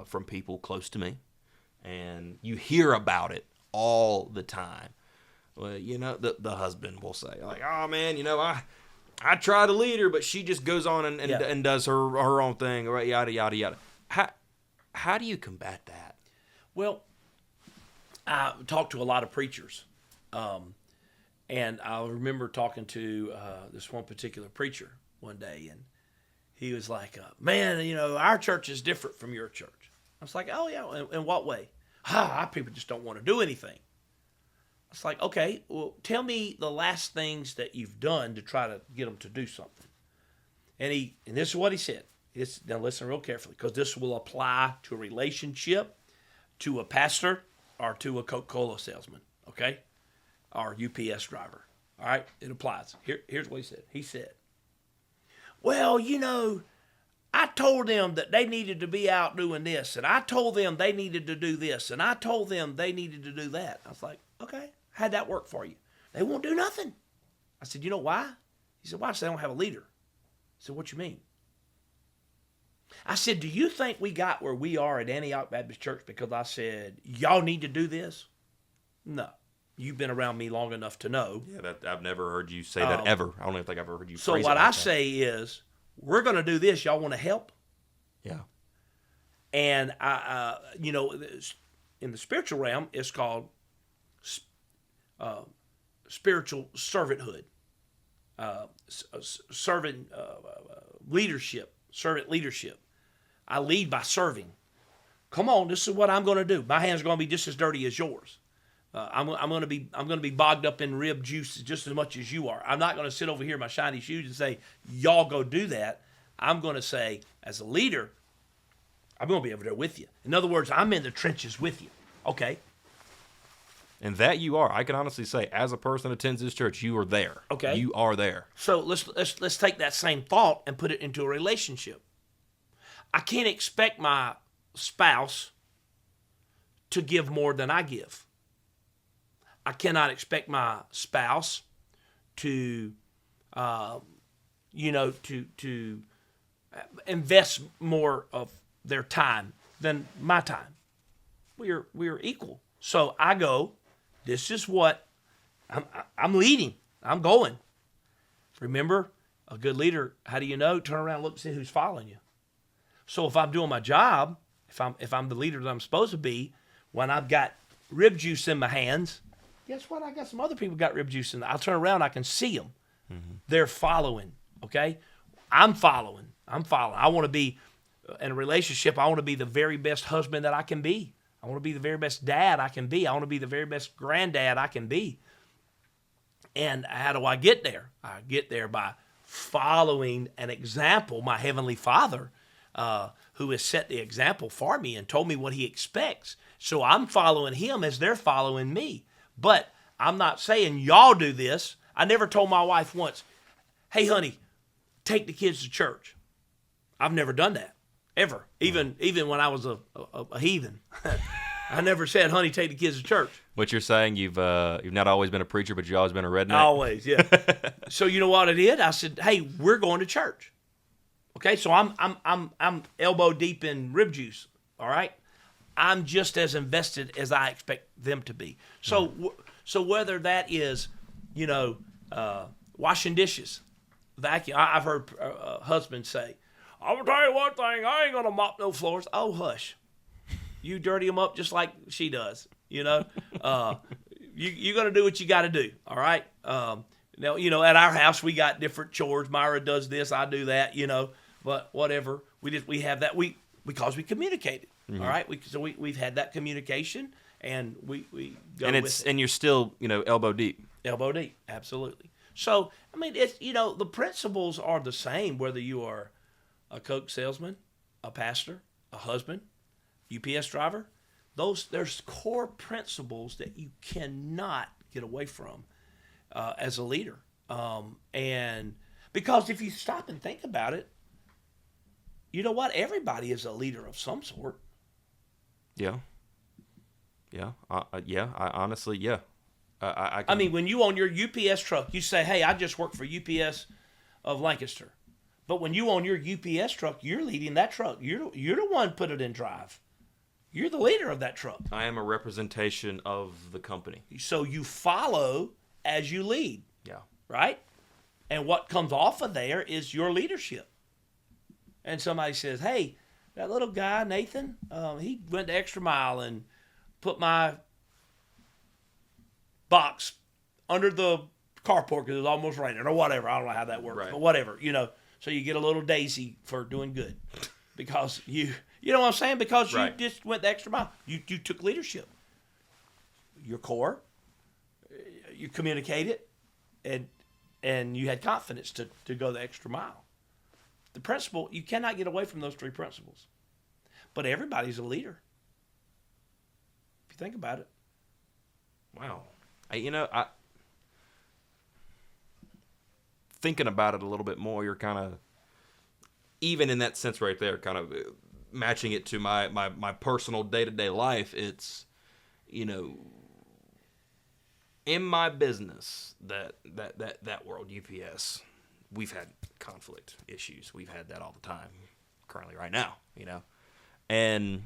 from people close to me, and you hear about it all the time. Well, the husband will say, like, "Oh man, I try to lead her, but she just goes on and does her own thing," right? Yada yada yada. How do you combat that? Well, I talked to a lot of preachers, and I remember talking to this one particular preacher one day, and he was like, "Man, our church is different from your church." I was like, "Oh yeah, in what way?" Our people just don't want to do anything. It's like, okay, well, tell me the last things that you've done to try to get them to do something. And this is what he said. Now listen real carefully, because this will apply to a relationship, to a pastor, or to a Coca-Cola salesman, okay? Or UPS driver, all right? It applies. Here's what he said. He said, "Well, I told them that they needed to be out doing this, and I told them they needed to do this, and I told them they needed to do that." I was like, "Okay, how'd that work for you?" "They won't do nothing." I said, "You know why?" He said, "Why?" I said, "They don't have a leader." I said, "What you mean?" I said, do you think we got where we are at Antioch Baptist Church because I said, y'all need to do this? No. You've been around me long enough to know. Yeah, I've never heard you say that ever. I don't even think I've ever heard you so phrase it what like I that. say is, we're going to do this. Y'all want to help? Yeah. And, in the spiritual realm, it's called spiritual servanthood, servant leadership. I lead by serving. Come on, this is what I'm going to do. My hands are going to be just as dirty as yours. I'm going to be bogged up in rib juice just as much as you are. I'm not going to sit over here in my shiny shoes and say, y'all go do that. I'm going to say, as a leader, I'm going to be over there with you. In other words, I'm in the trenches with you. Okay. And that you are. I can honestly say, as a person that attends this church, you are there. Okay. You are there. So let's take that same thought and put it into a relationship. I can't expect my spouse to give more than I give. I cannot expect my spouse to, to invest more of their time than my time. We are equal. So I go, this is what I'm leading. I'm going. Remember, a good leader, how do you know? Turn around, look, see who's following you. So if I'm doing my job, if I'm the leader that I'm supposed to be, when I've got rib juice in my hands, guess what? I got some other people got rib juice in. I'll turn around, I can see them. Mm-hmm. They're following. Okay, I'm following. I want to be in a relationship. I want to be the very best husband that I can be. I want to be the very best dad I can be. I want to be the very best granddad I can be. And how do I get there? I get there by following an example, my Heavenly Father, who has set the example for me and told me what He expects. So I'm following Him as they're following me. But I'm not saying y'all do this. I never told my wife once, hey, honey, take the kids to church. I've never done that, ever. Even when I was a heathen. I never said, honey, take the kids to church. What you're saying, you've not always been a preacher, but you've always been a redneck? Always, yeah. So you know what I did? I said, hey, we're going to church. Okay, so I'm elbow deep in rib juice, all right? I'm just as invested as I expect them to be. So so whether that is, washing dishes, vacuum. I've heard husbands say, I'm going to tell you one thing, I ain't going to mop no floors. Oh, hush. You dirty them up just like she does, You're going to do what you got to do, all right? Now, at our house, we got different chores. Myra does this, I do that, but whatever. We have that because we communicated, all right? We've had that communication, and we go with it. And you're still, elbow deep. Elbow deep, absolutely. So, I mean, it's, the principles are the same, whether you are a Coke salesman, a pastor, a husband, UPS driver. There's core principles that you cannot get away from as a leader. And because if you stop and think about it, you know what? Everybody is a leader of some sort. Yeah. Yeah. I honestly, yeah. I mean, when you own your UPS truck, you say, hey, I just work for UPS of Lancaster. But when you own your UPS truck, you're leading that truck. You're the one put it in drive. You're the leader of that truck. I am a representation of the company. So you follow as you lead. Yeah. Right? And what comes off of there is your leadership. And somebody says, hey, that little guy, Nathan, he went the extra mile and put my box under the carport because it was almost raining or whatever. I don't know how that works, right. But whatever, So you get a little daisy for doing good because you know what I'm saying? Because you just went the extra mile. You took leadership. Your core, you communicated, and you had confidence to go the extra mile. The principle, you cannot get away from those three principles. But everybody's a leader. If you think about it. Wow. I thinking about it a little bit more, you're kind of, even in that sense right there, kind of matching it to my personal day-to-day life. It's, in my business, that world, UPS, we've had conflict issues. We've had that all the time. currently right now, you know. And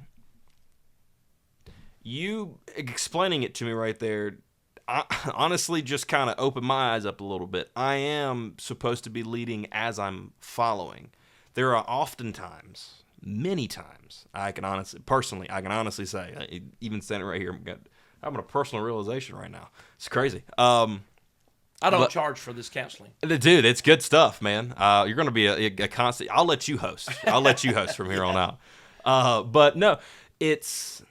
you explaining it to me right there, I honestly just kind of opened my eyes up a little bit. I am supposed to be leading as I'm following. There are oftentimes, many times, I can honestly say, even standing right here, I'm having a personal realization right now. It's crazy. I don't charge for this counseling. Dude, it's good stuff, man. You're going to be a constant. I'll let you host. From here on out. But no, it's,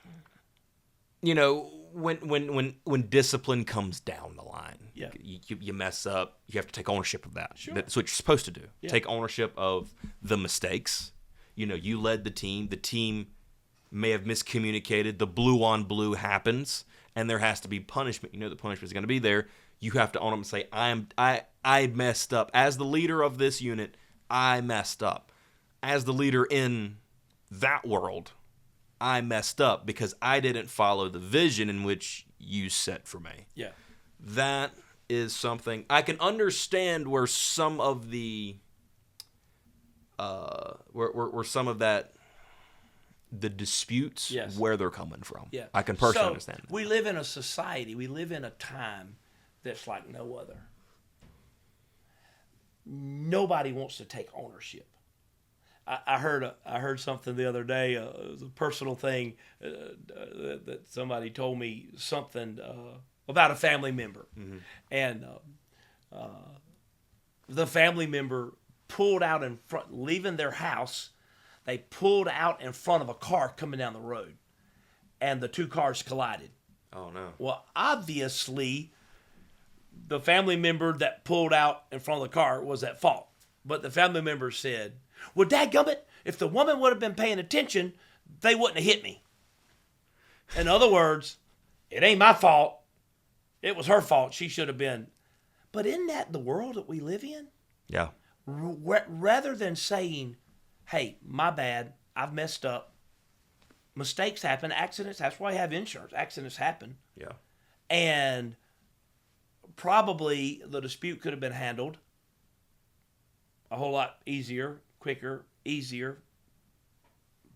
you know, when discipline comes down the line, you mess up. You have to take ownership of that. Sure. That's what you're supposed to do. Yeah. Take ownership of the mistakes. You know, you led the team. The team may have miscommunicated. The blue on blue happens, and there has to be punishment. You know the punishment is going to be there. You have to own up and say, I messed up. As the leader of this unit, I messed up. As the leader in that world, I messed up because I didn't follow the vision in which you set for me. Yeah. That is something I can understand where some of the where some of that the disputes where they're coming from. Yeah. I can personally understand that. We live in a society, we live in a time that's like no other. Nobody wants to take ownership. I heard something the other day. It was a personal thing that somebody told me something about a family member, and the family member pulled out in front, leaving their house. They pulled out in front of a car coming down the road, and the two cars collided. Oh no! Well, obviously, the family member that pulled out in front of the car was at fault. But the family member said, well, dadgummit, if the woman would have been paying attention, they wouldn't have hit me. In other words, it ain't my fault. It was her fault. She should have been. But isn't that the world that we live in? Yeah. Rather than saying, hey, my bad, I've messed up. Mistakes happen, accidents, that's why I have insurance. Accidents happen. Yeah. And probably the dispute could have been handled a whole lot easier, quicker, easier,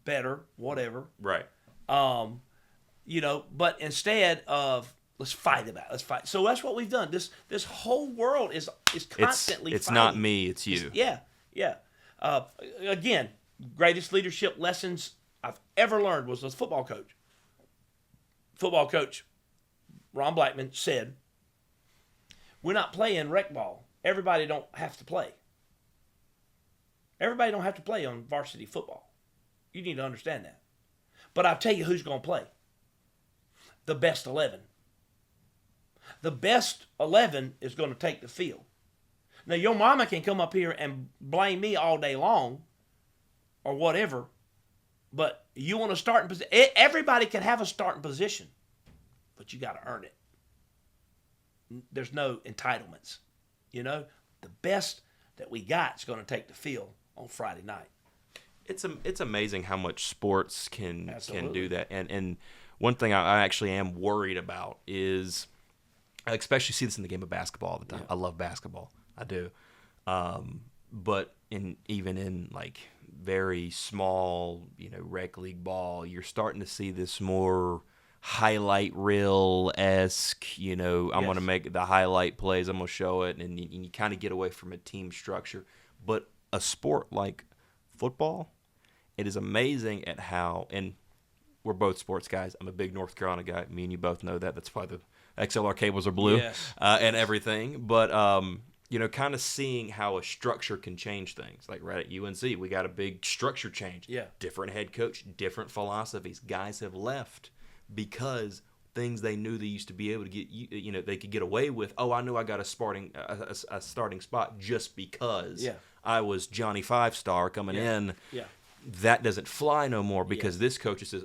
better, whatever. Right. You know, but instead of let's fight about it. Let's fight. So that's what we've done. This whole world is constantly it's fighting. not me, it's you. Yeah. Again, greatest leadership lessons I've ever learned was a football coach. Football coach Ron Blackman said, we're not playing rec ball. Everybody don't have to play. Everybody don't have to play on varsity football. You need to understand that. But I'll tell you who's going to play. The best 11. The best 11 is going to take the field. Now, your mama can come up here and blame me all day long or whatever, but you want to start in position. Everybody can have a starting position, but you got to earn it. There's no entitlements. You know, the best that we got is going to take the field on Friday night. It's amazing how much sports can do that. And one thing I actually am worried about is, I especially see this in the game of basketball all the time. Yeah. I love basketball. I do. But even in like very small, rec league ball, you're starting to see this more highlight reel-esque, I'm going to make the highlight plays, I'm going to show it, and you kind of get away from a team structure. But a sport like football, it is amazing at how, and we're both sports guys. I'm a big North Carolina guy. Me and you both know that. That's why the XLR cables are blue. Yes. And everything. But, kind of seeing how a structure can change things. Like right at UNC, we got a big structure change. Yeah. Different head coach, different philosophies. Guys have left because things they knew they used to be able to get, they could get away with. Oh, I knew I got a starting spot just because I was Johnny 5-star coming in. Yeah. That doesn't fly no more because this coach says,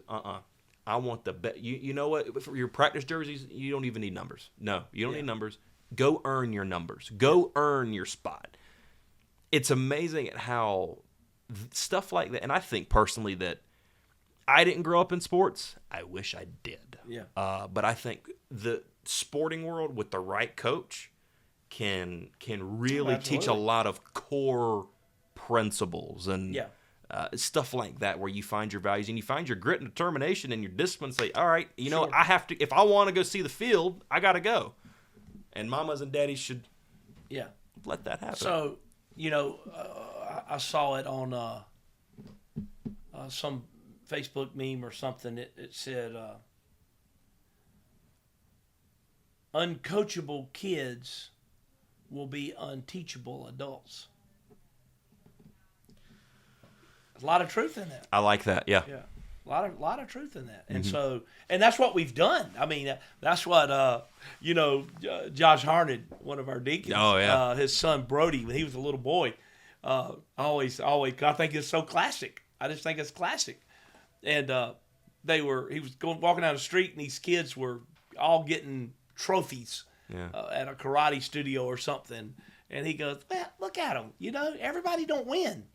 I want the best. You know what? For your practice jerseys, you don't even need numbers. No, you don't need numbers. Go earn your numbers. Go earn your spot. It's amazing at how stuff like that, and I think personally that I didn't grow up in sports. I wish I did. Yeah. But I think the sporting world with the right coach can really teach a lot of core principles and stuff like that, where you find your values and you find your grit and determination and your discipline. Say, all right, I have to. If I want to go see the field, I got to go. And mamas and daddies should, let that happen. So, I saw it on some Facebook meme or something. It said, "Uncoachable kids will be unteachable adults." A lot of truth in that. I like that. Yeah. Yeah. A lot of truth in that. And so, and that's what we've done. I mean, that's what, Josh Harned, one of our deacons, his son Brody, when he was a little boy, I think it's so classic. I just think it's classic. And he was walking down the street, and these kids were all getting trophies at a karate studio or something. And he goes, "Well, look at them. Everybody don't win.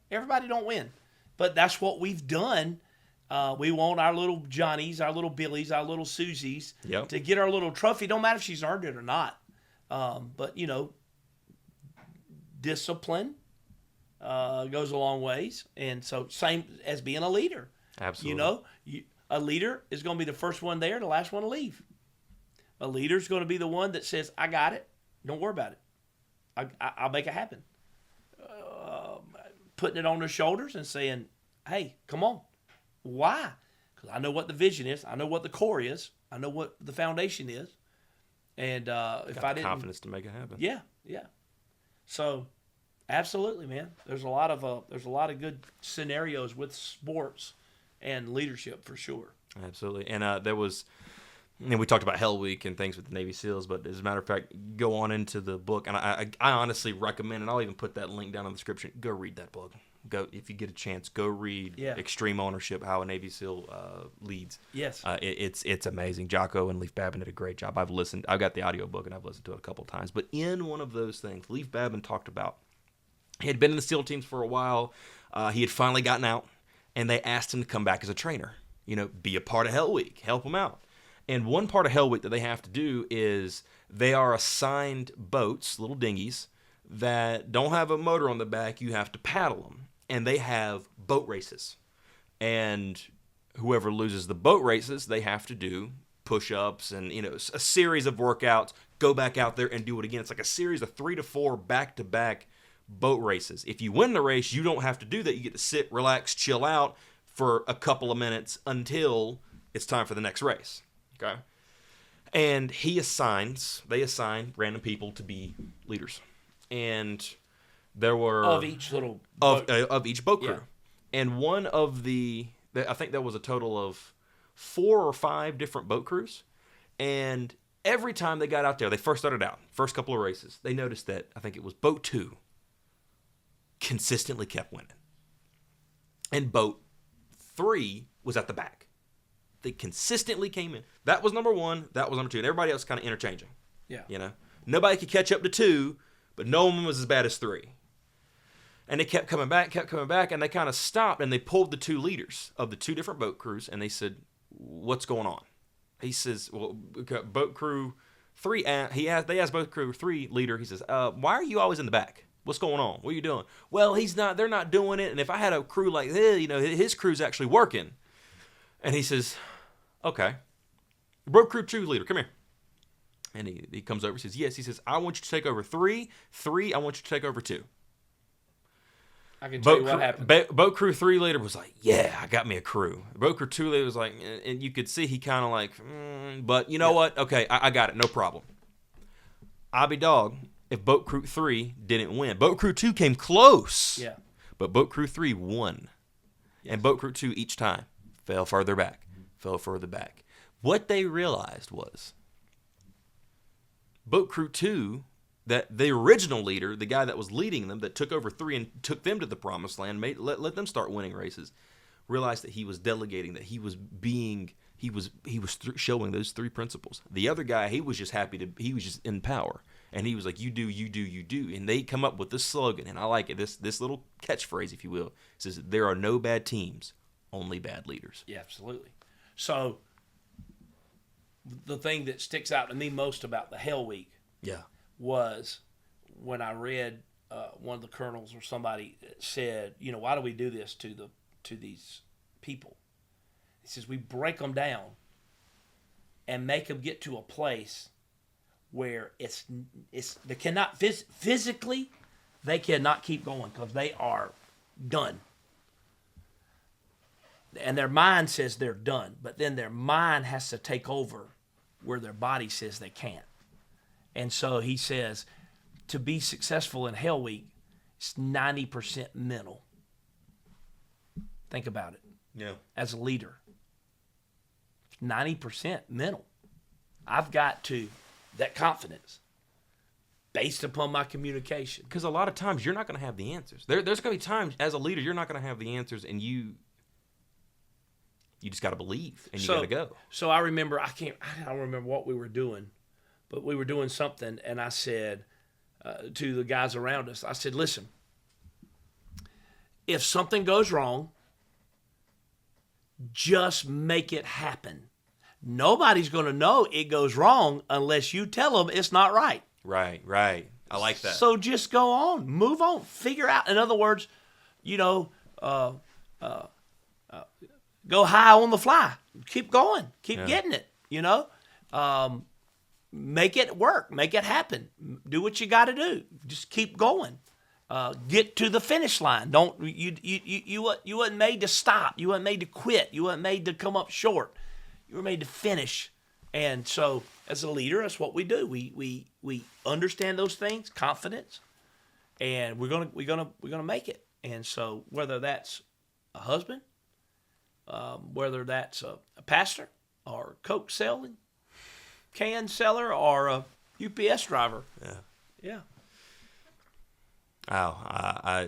Everybody don't win." But that's what we've done. We want our little Johnnies, our little Billies, our little Susies to get our little trophy. Don't matter if she's earned it or not. But, discipline goes a long ways. And so same as being a leader. Absolutely. A leader is going to be the first one there, the last one to leave. A leader is going to be the one that says, "I got it. Don't worry about it. I'll make it happen." Putting it on their shoulders and saying, "Hey, come on." Why? Because I know what the vision is. I know what the core is. I know what the foundation is. And if I didn't, confidence to make it happen. Yeah. So, absolutely, man. There's a lot of good scenarios with sports and leadership for sure. Absolutely. And there was. And we talked about Hell Week and things with the Navy SEALs, but as a matter of fact, go on into the book, and I honestly recommend, and I'll even put that link down in the description. Go read that book. Go, if you get a chance, go read Extreme Ownership: How a Navy SEAL Leads. Yes, it's amazing. Jocko and Leif Babin did a great job. I've got the audiobook and I've listened to it a couple of times. But in one of those things, Leif Babin talked about he had been in the SEAL teams for a while. He had finally gotten out, and they asked him to come back as a trainer. Be a part of Hell Week, help him out. And one part of Hell Week that they have to do is they are assigned boats, little dinghies, that don't have a motor on the back. You have to paddle them. And they have boat races. And whoever loses the boat races, they have to do push-ups and, a series of workouts, go back out there and do it again. It's like a series of 3 to 4 back-to-back boat races. If you win the race, you don't have to do that. You get to sit, relax, chill out for a couple of minutes until it's time for the next race. Okay, and they assign random people to be leaders, and there were of each little of each boat crew, and one of I think there was a total of 4 or 5 different boat crews, and every time they got out there, they first started out, first couple of races, they noticed that I think it was boat 2 consistently kept winning, and boat 3 was at the back. They consistently came in. That was number 1. That was number 2. And everybody else kind of interchanging. Yeah. Nobody could catch up to 2, but no one was as bad as 3. And they kept coming back, and they kind of stopped, and they pulled the 2 leaders of the 2 different boat crews, and they said, "What's going on?" He says, "Well, boat crew 3." They asked boat crew 3 leader. He says, "Why are you always in the back? What's going on? What are you doing?" "Well, they're not doing it. And if I had a crew like this, his crew's actually working." And he says, "Okay, boat crew 2 leader, come here." And he comes over, says, "Yes." He says, "I want you to take over 3. 3, I want you to take over 2. I can tell you what happened. Boat crew 3 leader was like, "Yeah, I got me a crew." Boat crew 2 leader was like, and you could see he kind of like, but you know what? Okay, I got it, no problem. I'll be dog if boat crew 3 didn't win. Boat crew 2 came close. Yeah. But boat crew 3 won. Yes. And boat crew 2 each time fell further back. What they realized was boat crew 2, that the original leader, the guy that was leading them, that took over 3 and took them to the promised land, let them start winning races, realized that he was delegating, that he was showing those 3 principles. The other guy, he was just in power, and he was like, you do, and they come up with this slogan, and I like it, this little catchphrase, if you will. It says, "There are no bad teams, only bad leaders." Yeah, absolutely. So the thing that sticks out to me most about the Hell Week was when I read one of the colonels or somebody said, why do we do this to these people? He says, we break them down and make them get to a place where they cannot physically, they cannot keep going because they are done. And their mind says they're done, but then their mind has to take over where their body says they can't. And so he says, to be successful in Hell Week, it's 90% mental. Think about it. Yeah. As a leader, 90% mental. I've got that confidence based upon my communication. Because a lot of times you're not going to have the answers. There's going to be times as a leader you're not going to have the answers, and you just got to believe, and you got to go. So I remember, I don't remember what we were doing, but we were doing something, and I said to the guys around us, I said, listen, if something goes wrong, just make it happen. Nobody's going to know it goes wrong unless you tell them it's not right. Right. I like that. So just go on, move on, figure out. In other words, go high on the fly. Keep going. Keep getting it, make it work. Make it happen. Do what you got to do. Just keep going. Get to the finish line. You weren't made to stop. You weren't made to quit. You weren't made to come up short. You were made to finish. And so, as a leader, that's what we do. We understand those things, confidence, and we're gonna make it. And so, whether that's a husband, whether that's a pastor, or Coke selling, can seller, or a UPS driver, yeah. Oh,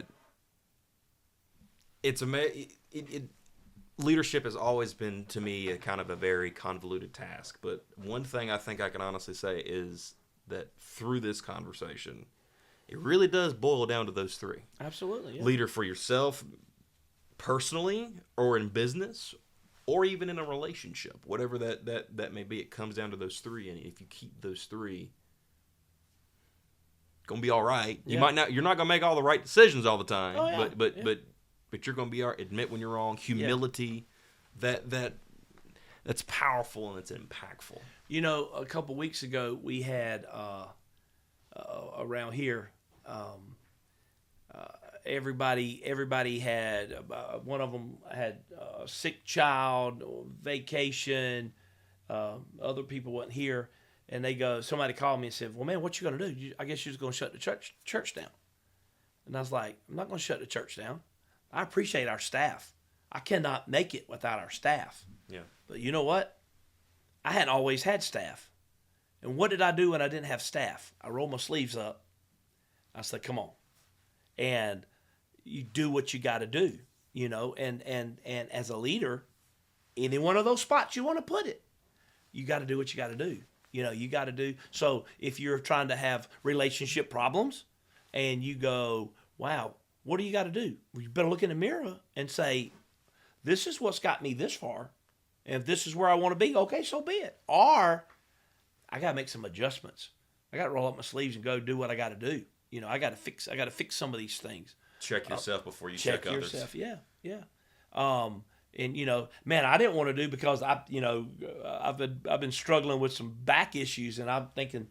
it's amazing. Leadership has always been, to me, a kind of a very convoluted task. But one thing I think I can honestly say is that through this conversation, it really does boil down to those three. Absolutely. Yeah. Leader for yourself, personally, or in business, or even in a relationship, whatever that may be. It comes down to those three, and if you keep those three, it's gonna be all right. Yeah. You're not gonna make all the right decisions all the time, Oh, yeah. but you're gonna be all right. Admit when you're wrong. Humility, that's powerful and it's impactful. A couple weeks ago we had around here. Everybody had one of them had a sick child, vacation. Other people wasn't here, and somebody called me and said, "Well, man, what you gonna do? I guess you're just gonna shut the church down." And I was like, "I'm not gonna shut the church down. I appreciate our staff. I cannot make it without our staff." Yeah. But you know what? I hadn't always had staff. And what did I do when I didn't have staff? I rolled my sleeves up. I said, "Come on," and you do what you got to do, and as a leader, any one of those spots you want to put it, you got to do what you got to do. You got to do. So if you're trying to have relationship problems and you go, wow, what do you got to do? Well, you better look in the mirror and say, this is what's got me this far. And if this is where I want to be, okay, so be it. Or I got to make some adjustments. I got to roll up my sleeves and go do what I got to do. I got to fix some of these things. Check yourself before you check others. Check yourself, yeah. And man, I didn't want to do because I've been struggling with some back issues, and I'm thinking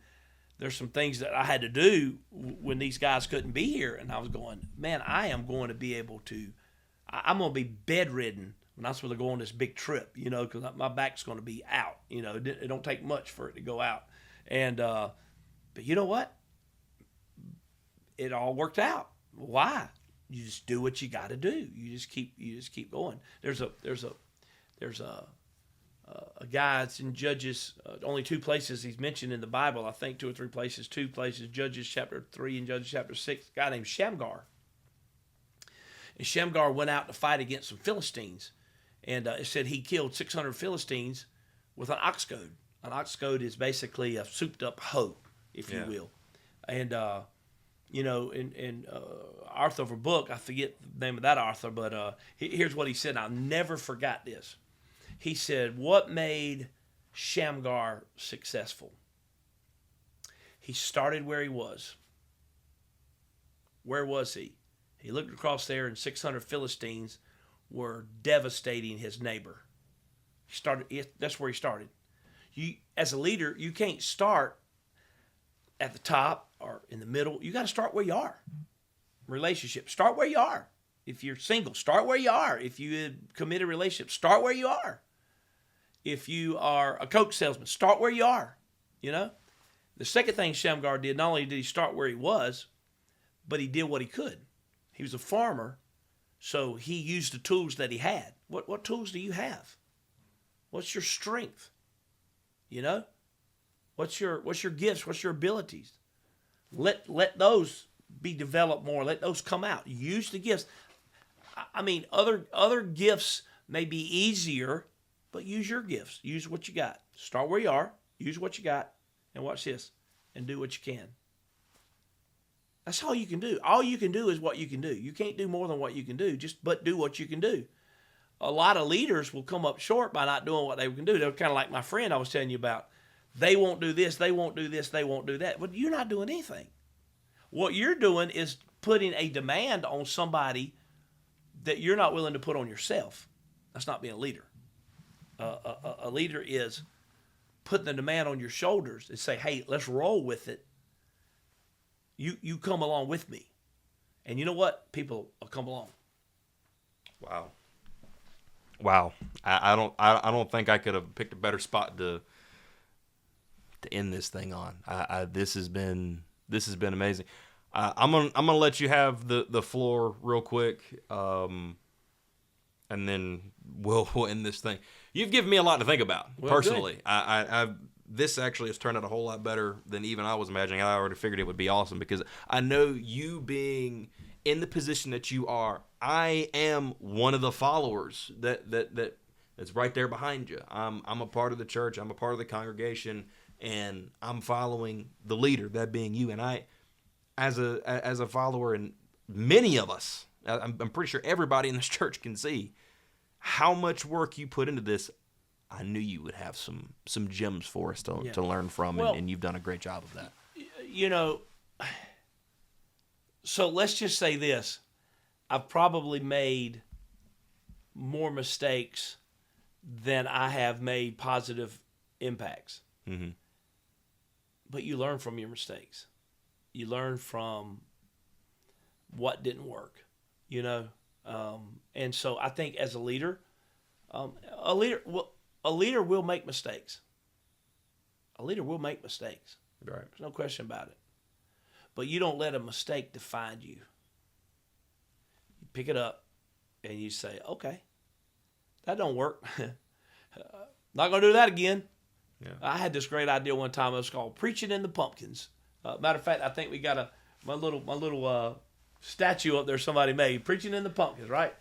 there's some things that I had to do when these guys couldn't be here, and I was going, man, I am going to be able to, I'm going to be bedridden when I'm supposed to go on this big trip, because my back's going to be out. It don't take much for it to go out, and but you know what? It all worked out. Why? You just do what you got to do. You just keep going. There's a guy that's in Judges. Only two places he's mentioned in the Bible. I think 2 or 3 places. 2 places. Judges chapter 3 and Judges chapter 6. A guy named Shamgar. And Shamgar went out to fight against some Philistines, and it said he killed 600 Philistines with an ox goad. An ox goad is basically a souped up hoe, if you will, and. In Arthur book, I forget the name of that Arthur, but here's what he said. I'll never forget this. He said, what made Shamgar successful? He started where he was. where was he? He looked across there, and 600 Philistines were devastating his neighbor. That's where he started. You, as a leader, you can't start at the top or in the middle. You got to start where you are. Relationship, start where you are. If you're single, start where you are. If you committed relationship, start where you are. If you are a Coke salesman, start where you are. You know? The second thing Shamgar did, not only did he start where he was, but he did what he could. He was a farmer, so he used the tools that he had. What tools do you have? What's your strength? You know? What's your gifts? What's your abilities? Let those be developed more. Let those come out. Use the gifts. I mean, other gifts may be easier, but use your gifts. Use what you got. Start where you are. Use what you got. And watch this. And do what you can. That's all you can do. All you can do is what you can do. You can't do more than what you can do. But do what you can do. A lot of leaders will come up short by not doing what they can do. They're kind of like my friend I was telling you about. They won't do this. They won't do this. They won't do that. But you're not doing anything. What you're doing is putting a demand on somebody that you're not willing to put on yourself. That's not being a leader. A leader is putting the demand on your shoulders and say, hey, let's roll with it. You come along with me. And you know what? People will come along. Wow. I don't think I could have picked a better spot to end this thing on. This has been amazing. I'm gonna let you have the floor real quick, and then we'll end this thing. You've given me a lot to think about personally. This actually has turned out a whole lot better than even I was imagining. I already figured it would be awesome because I know you being in the position that you are. I am one of the followers that's right there behind you. I'm a part of the church. I'm a part of the congregation, and I'm following the leader, that being you. And I, as a follower, and many of us, I'm pretty sure everybody in this church can see how much work you put into this. I knew you would have some gems for us to learn from, and you've done a great job of that. You know, so let's just say this. I've probably made more mistakes than I have made positive impacts. Mm-hmm. But you learn from your mistakes. You learn from what didn't work, you know. And so I think as a leader will make mistakes. A leader will make mistakes. Right. There's no question about it. But you don't let a mistake define you. You pick it up and you say, okay, that don't work. Not going to do that again. Yeah. I had this great idea one time. It was called Preaching in the Pumpkins. Matter of fact, I think we got my little statue up there somebody made. Preaching in the Pumpkins, right?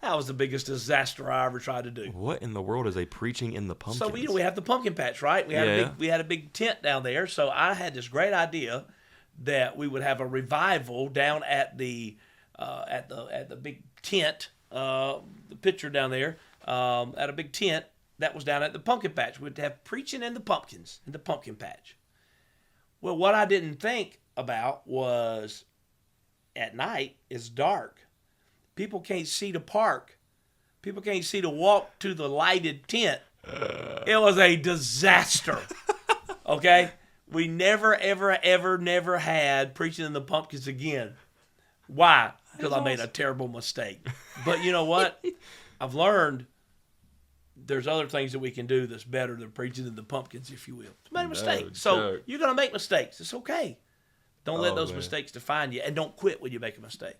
That was the biggest disaster I ever tried to do. What in the world is a preaching in the pumpkins? So we have the pumpkin patch, right? We had a big tent down there. So I had this great idea that we would have a revival down at the big tent, the picture down there, at a big tent that was down at the pumpkin patch. We'd have preaching in the pumpkins in the pumpkin patch. Well, what I didn't think about was at night it's dark. People can't see the park. People can't see to walk to the lighted tent. It was a disaster. Okay? We never, ever, ever, never had preaching in the pumpkins again. Why? Because I made a terrible mistake. But you know what? I've learned there's other things that we can do that's better than preaching in the pumpkins, if you will. It's made a mistake. So you're going to make mistakes. It's okay. Don't let those mistakes define you, and don't quit when you make a mistake.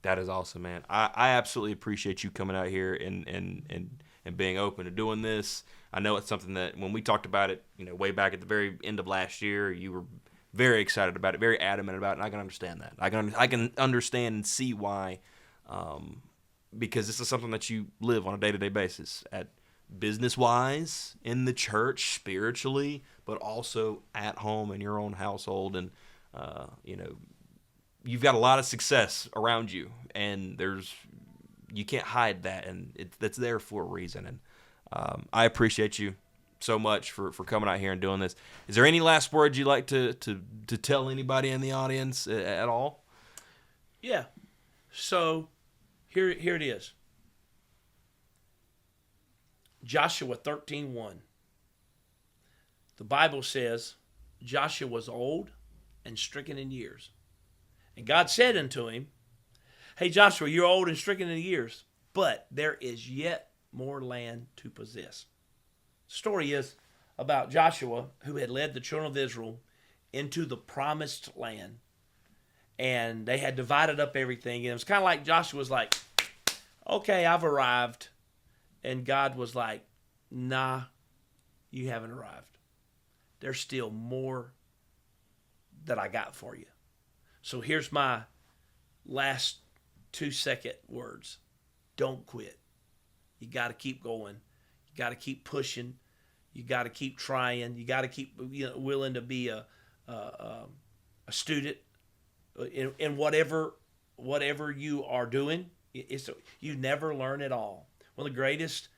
That is awesome, man. I absolutely appreciate you coming out here and being open to doing this. I know it's something that when we talked about it, way back at the very end of last year, you were very excited about it, very adamant about it, and I can understand that. I can understand and see why, because this is something that you live on a day-to-day basis, at business-wise, in the church, spiritually, but also at home in your own household, and you've got a lot of success around you, and you can't hide that, and that's there for a reason. And I appreciate you so much for coming out here and doing this. Is there any last words you'd like to tell anybody in the audience at all? Yeah. So here it is. Joshua 13:1. The Bible says Joshua was old and stricken in years. And God said unto him, hey, Joshua, you're old and stricken in years, but there is yet more land to possess. The story is about Joshua, who had led the children of Israel into the promised land. And they had divided up everything. And it was kind of like Joshua was like, okay, I've arrived. And God was like, nah, you haven't arrived. There's still more that I got for you. So here's my last 2-second words. Don't quit. You got to keep going. You got to keep pushing. You got to keep trying. You got to keep willing to be a student in whatever you are doing. You never learn it all. One of the greatest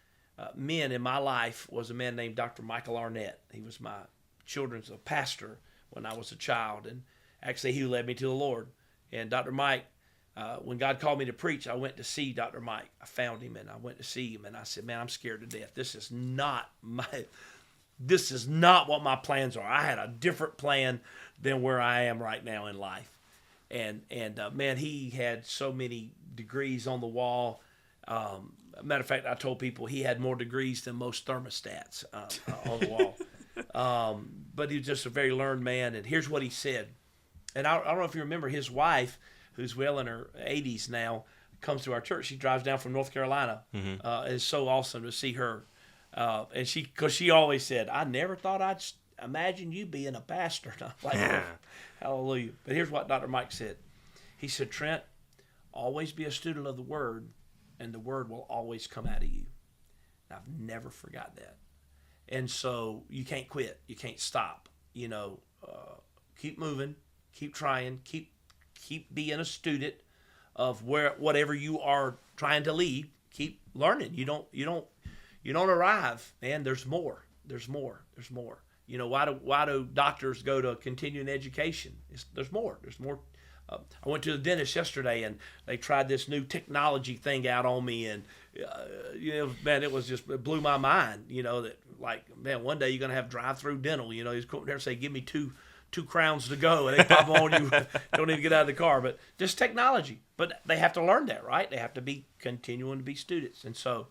men in my life was a man named Dr. Michael Arnett. He was my children's pastor when I was a child, and actually he led me to the Lord. And Dr. Mike, when God called me to preach, I went to see Dr. Mike. I found him and I went to see him, and I said, man, I'm scared to death. This is not what my plans are. I had a different plan than where I am right now in life. And man, he had so many degrees on the wall. Matter of fact, I told people he had more degrees than most thermostats on the wall. But he was just a very learned man. And here's what he said. And I don't know if you remember, his wife, who's well in her 80s now, comes to our church. She drives down from North Carolina. Mm-hmm. It's so awesome to see her. And because she always said, I never thought I'd imagine you being a pastor. And I'm like, oh, hallelujah. But here's what Dr. Mike said. He said, Trent, always be a student of the Word, and the Word will always come out of you. And I've never forgot that. And so you can't quit. You can't stop. Keep moving, keep trying, keep being a student of whatever you are trying to lead. Keep learning. You don't arrive, man. There's more. Why do doctors go to continuing education? There's more. I went to the dentist yesterday, and they tried this new technology thing out on me, and man, it blew my mind. That man, one day you're gonna have drive-through dental. He's going there and say, "Give me two crowns to go," and they pop on you. Don't even get out of the car. But just technology. But they have to learn that, right? They have to be continuing to be students, and so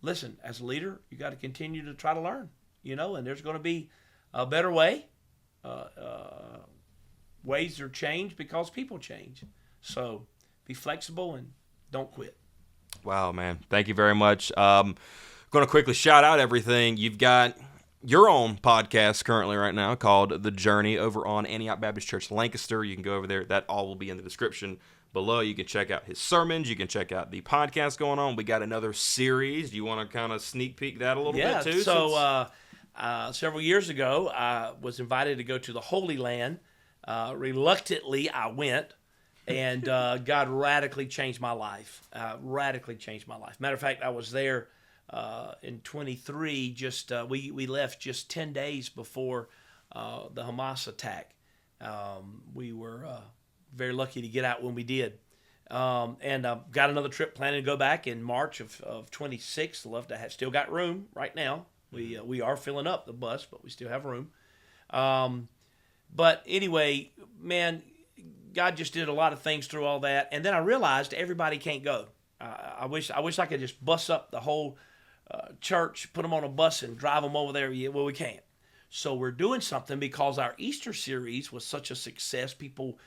listen, as a leader, you got to continue to try to learn. And there's going to be a better way. Ways are changed because people change. So be flexible and don't quit. Wow, man. Thank you very much. Going to quickly shout out everything. You've got your own podcast currently right now called The Journey over on Antioch Baptist Church Lancaster. You can go over there. That all will be in the description below. You can check out his sermons. You can check out the podcast going on. We got another series. Do you want to kind of sneak peek that a little bit too? So several years ago, I was invited to go to the Holy Land. Reluctantly, I went, and God radically changed my life. Matter of fact, I was there in 23. We left just 10 days before the Hamas attack. We were very lucky to get out when we did. And got another trip planning to go back in March of 26. Love to have. Still got room right now. We are filling up the bus, but we still have room. But anyway, man, God just did a lot of things through all that. And then I realized everybody can't go. I wish I could just bus up the whole church, put them on a bus and drive them over there. Yeah, well, we can't. So we're doing something because our Easter series was such a success. People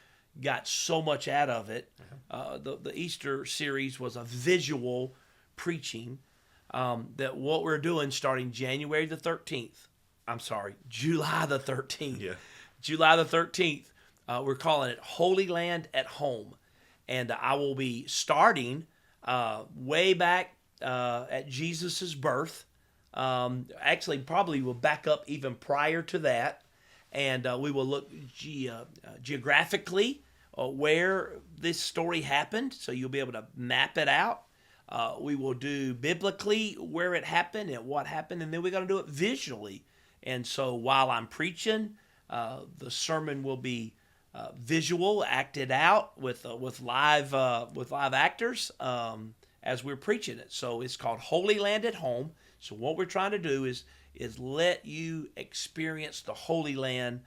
got so much out of it. The Easter series was a visual preaching that what we're doing starting July the 13th. Yeah. July the 13th, we're calling it Holy Land at Home. And I will be starting way back at Jesus' birth. Actually, probably will back up even prior to that. And we will look geographically where this story happened, so you'll be able to map it out. We will do biblically where it happened and what happened, and then we're going to do it visually. And so while I'm preaching, the sermon will be visual, acted out with live actors as we're preaching it. So it's called Holy Land at Home. So what we're trying to do is let you experience the Holy Land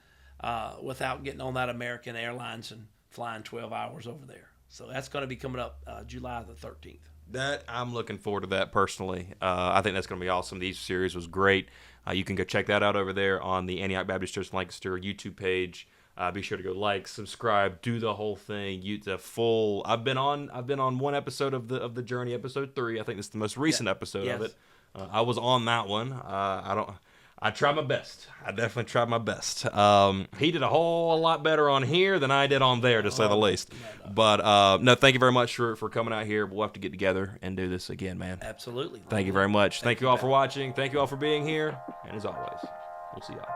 without getting on that American Airlines and flying 12 hours over there. So that's going to be coming up July the 13th. That I'm looking forward to that personally. I think that's going to be awesome. The Easter series was great. You can go check that out over there on the Antioch Baptist Church Lancaster YouTube page. Be sure to go like, subscribe, do the whole thing. I've been on one episode of the journey, episode 3. I think this is the most recent episode of it. I was on that one. I tried my best. I definitely tried my best. He did a whole lot better on here than I did on there, to say the least. No. But no, thank you very much for coming out here. We'll have to get together and do this again, man. Absolutely. Thank you very much. Thank you all for watching. Thank you all for being here. And as always, we'll see y'all.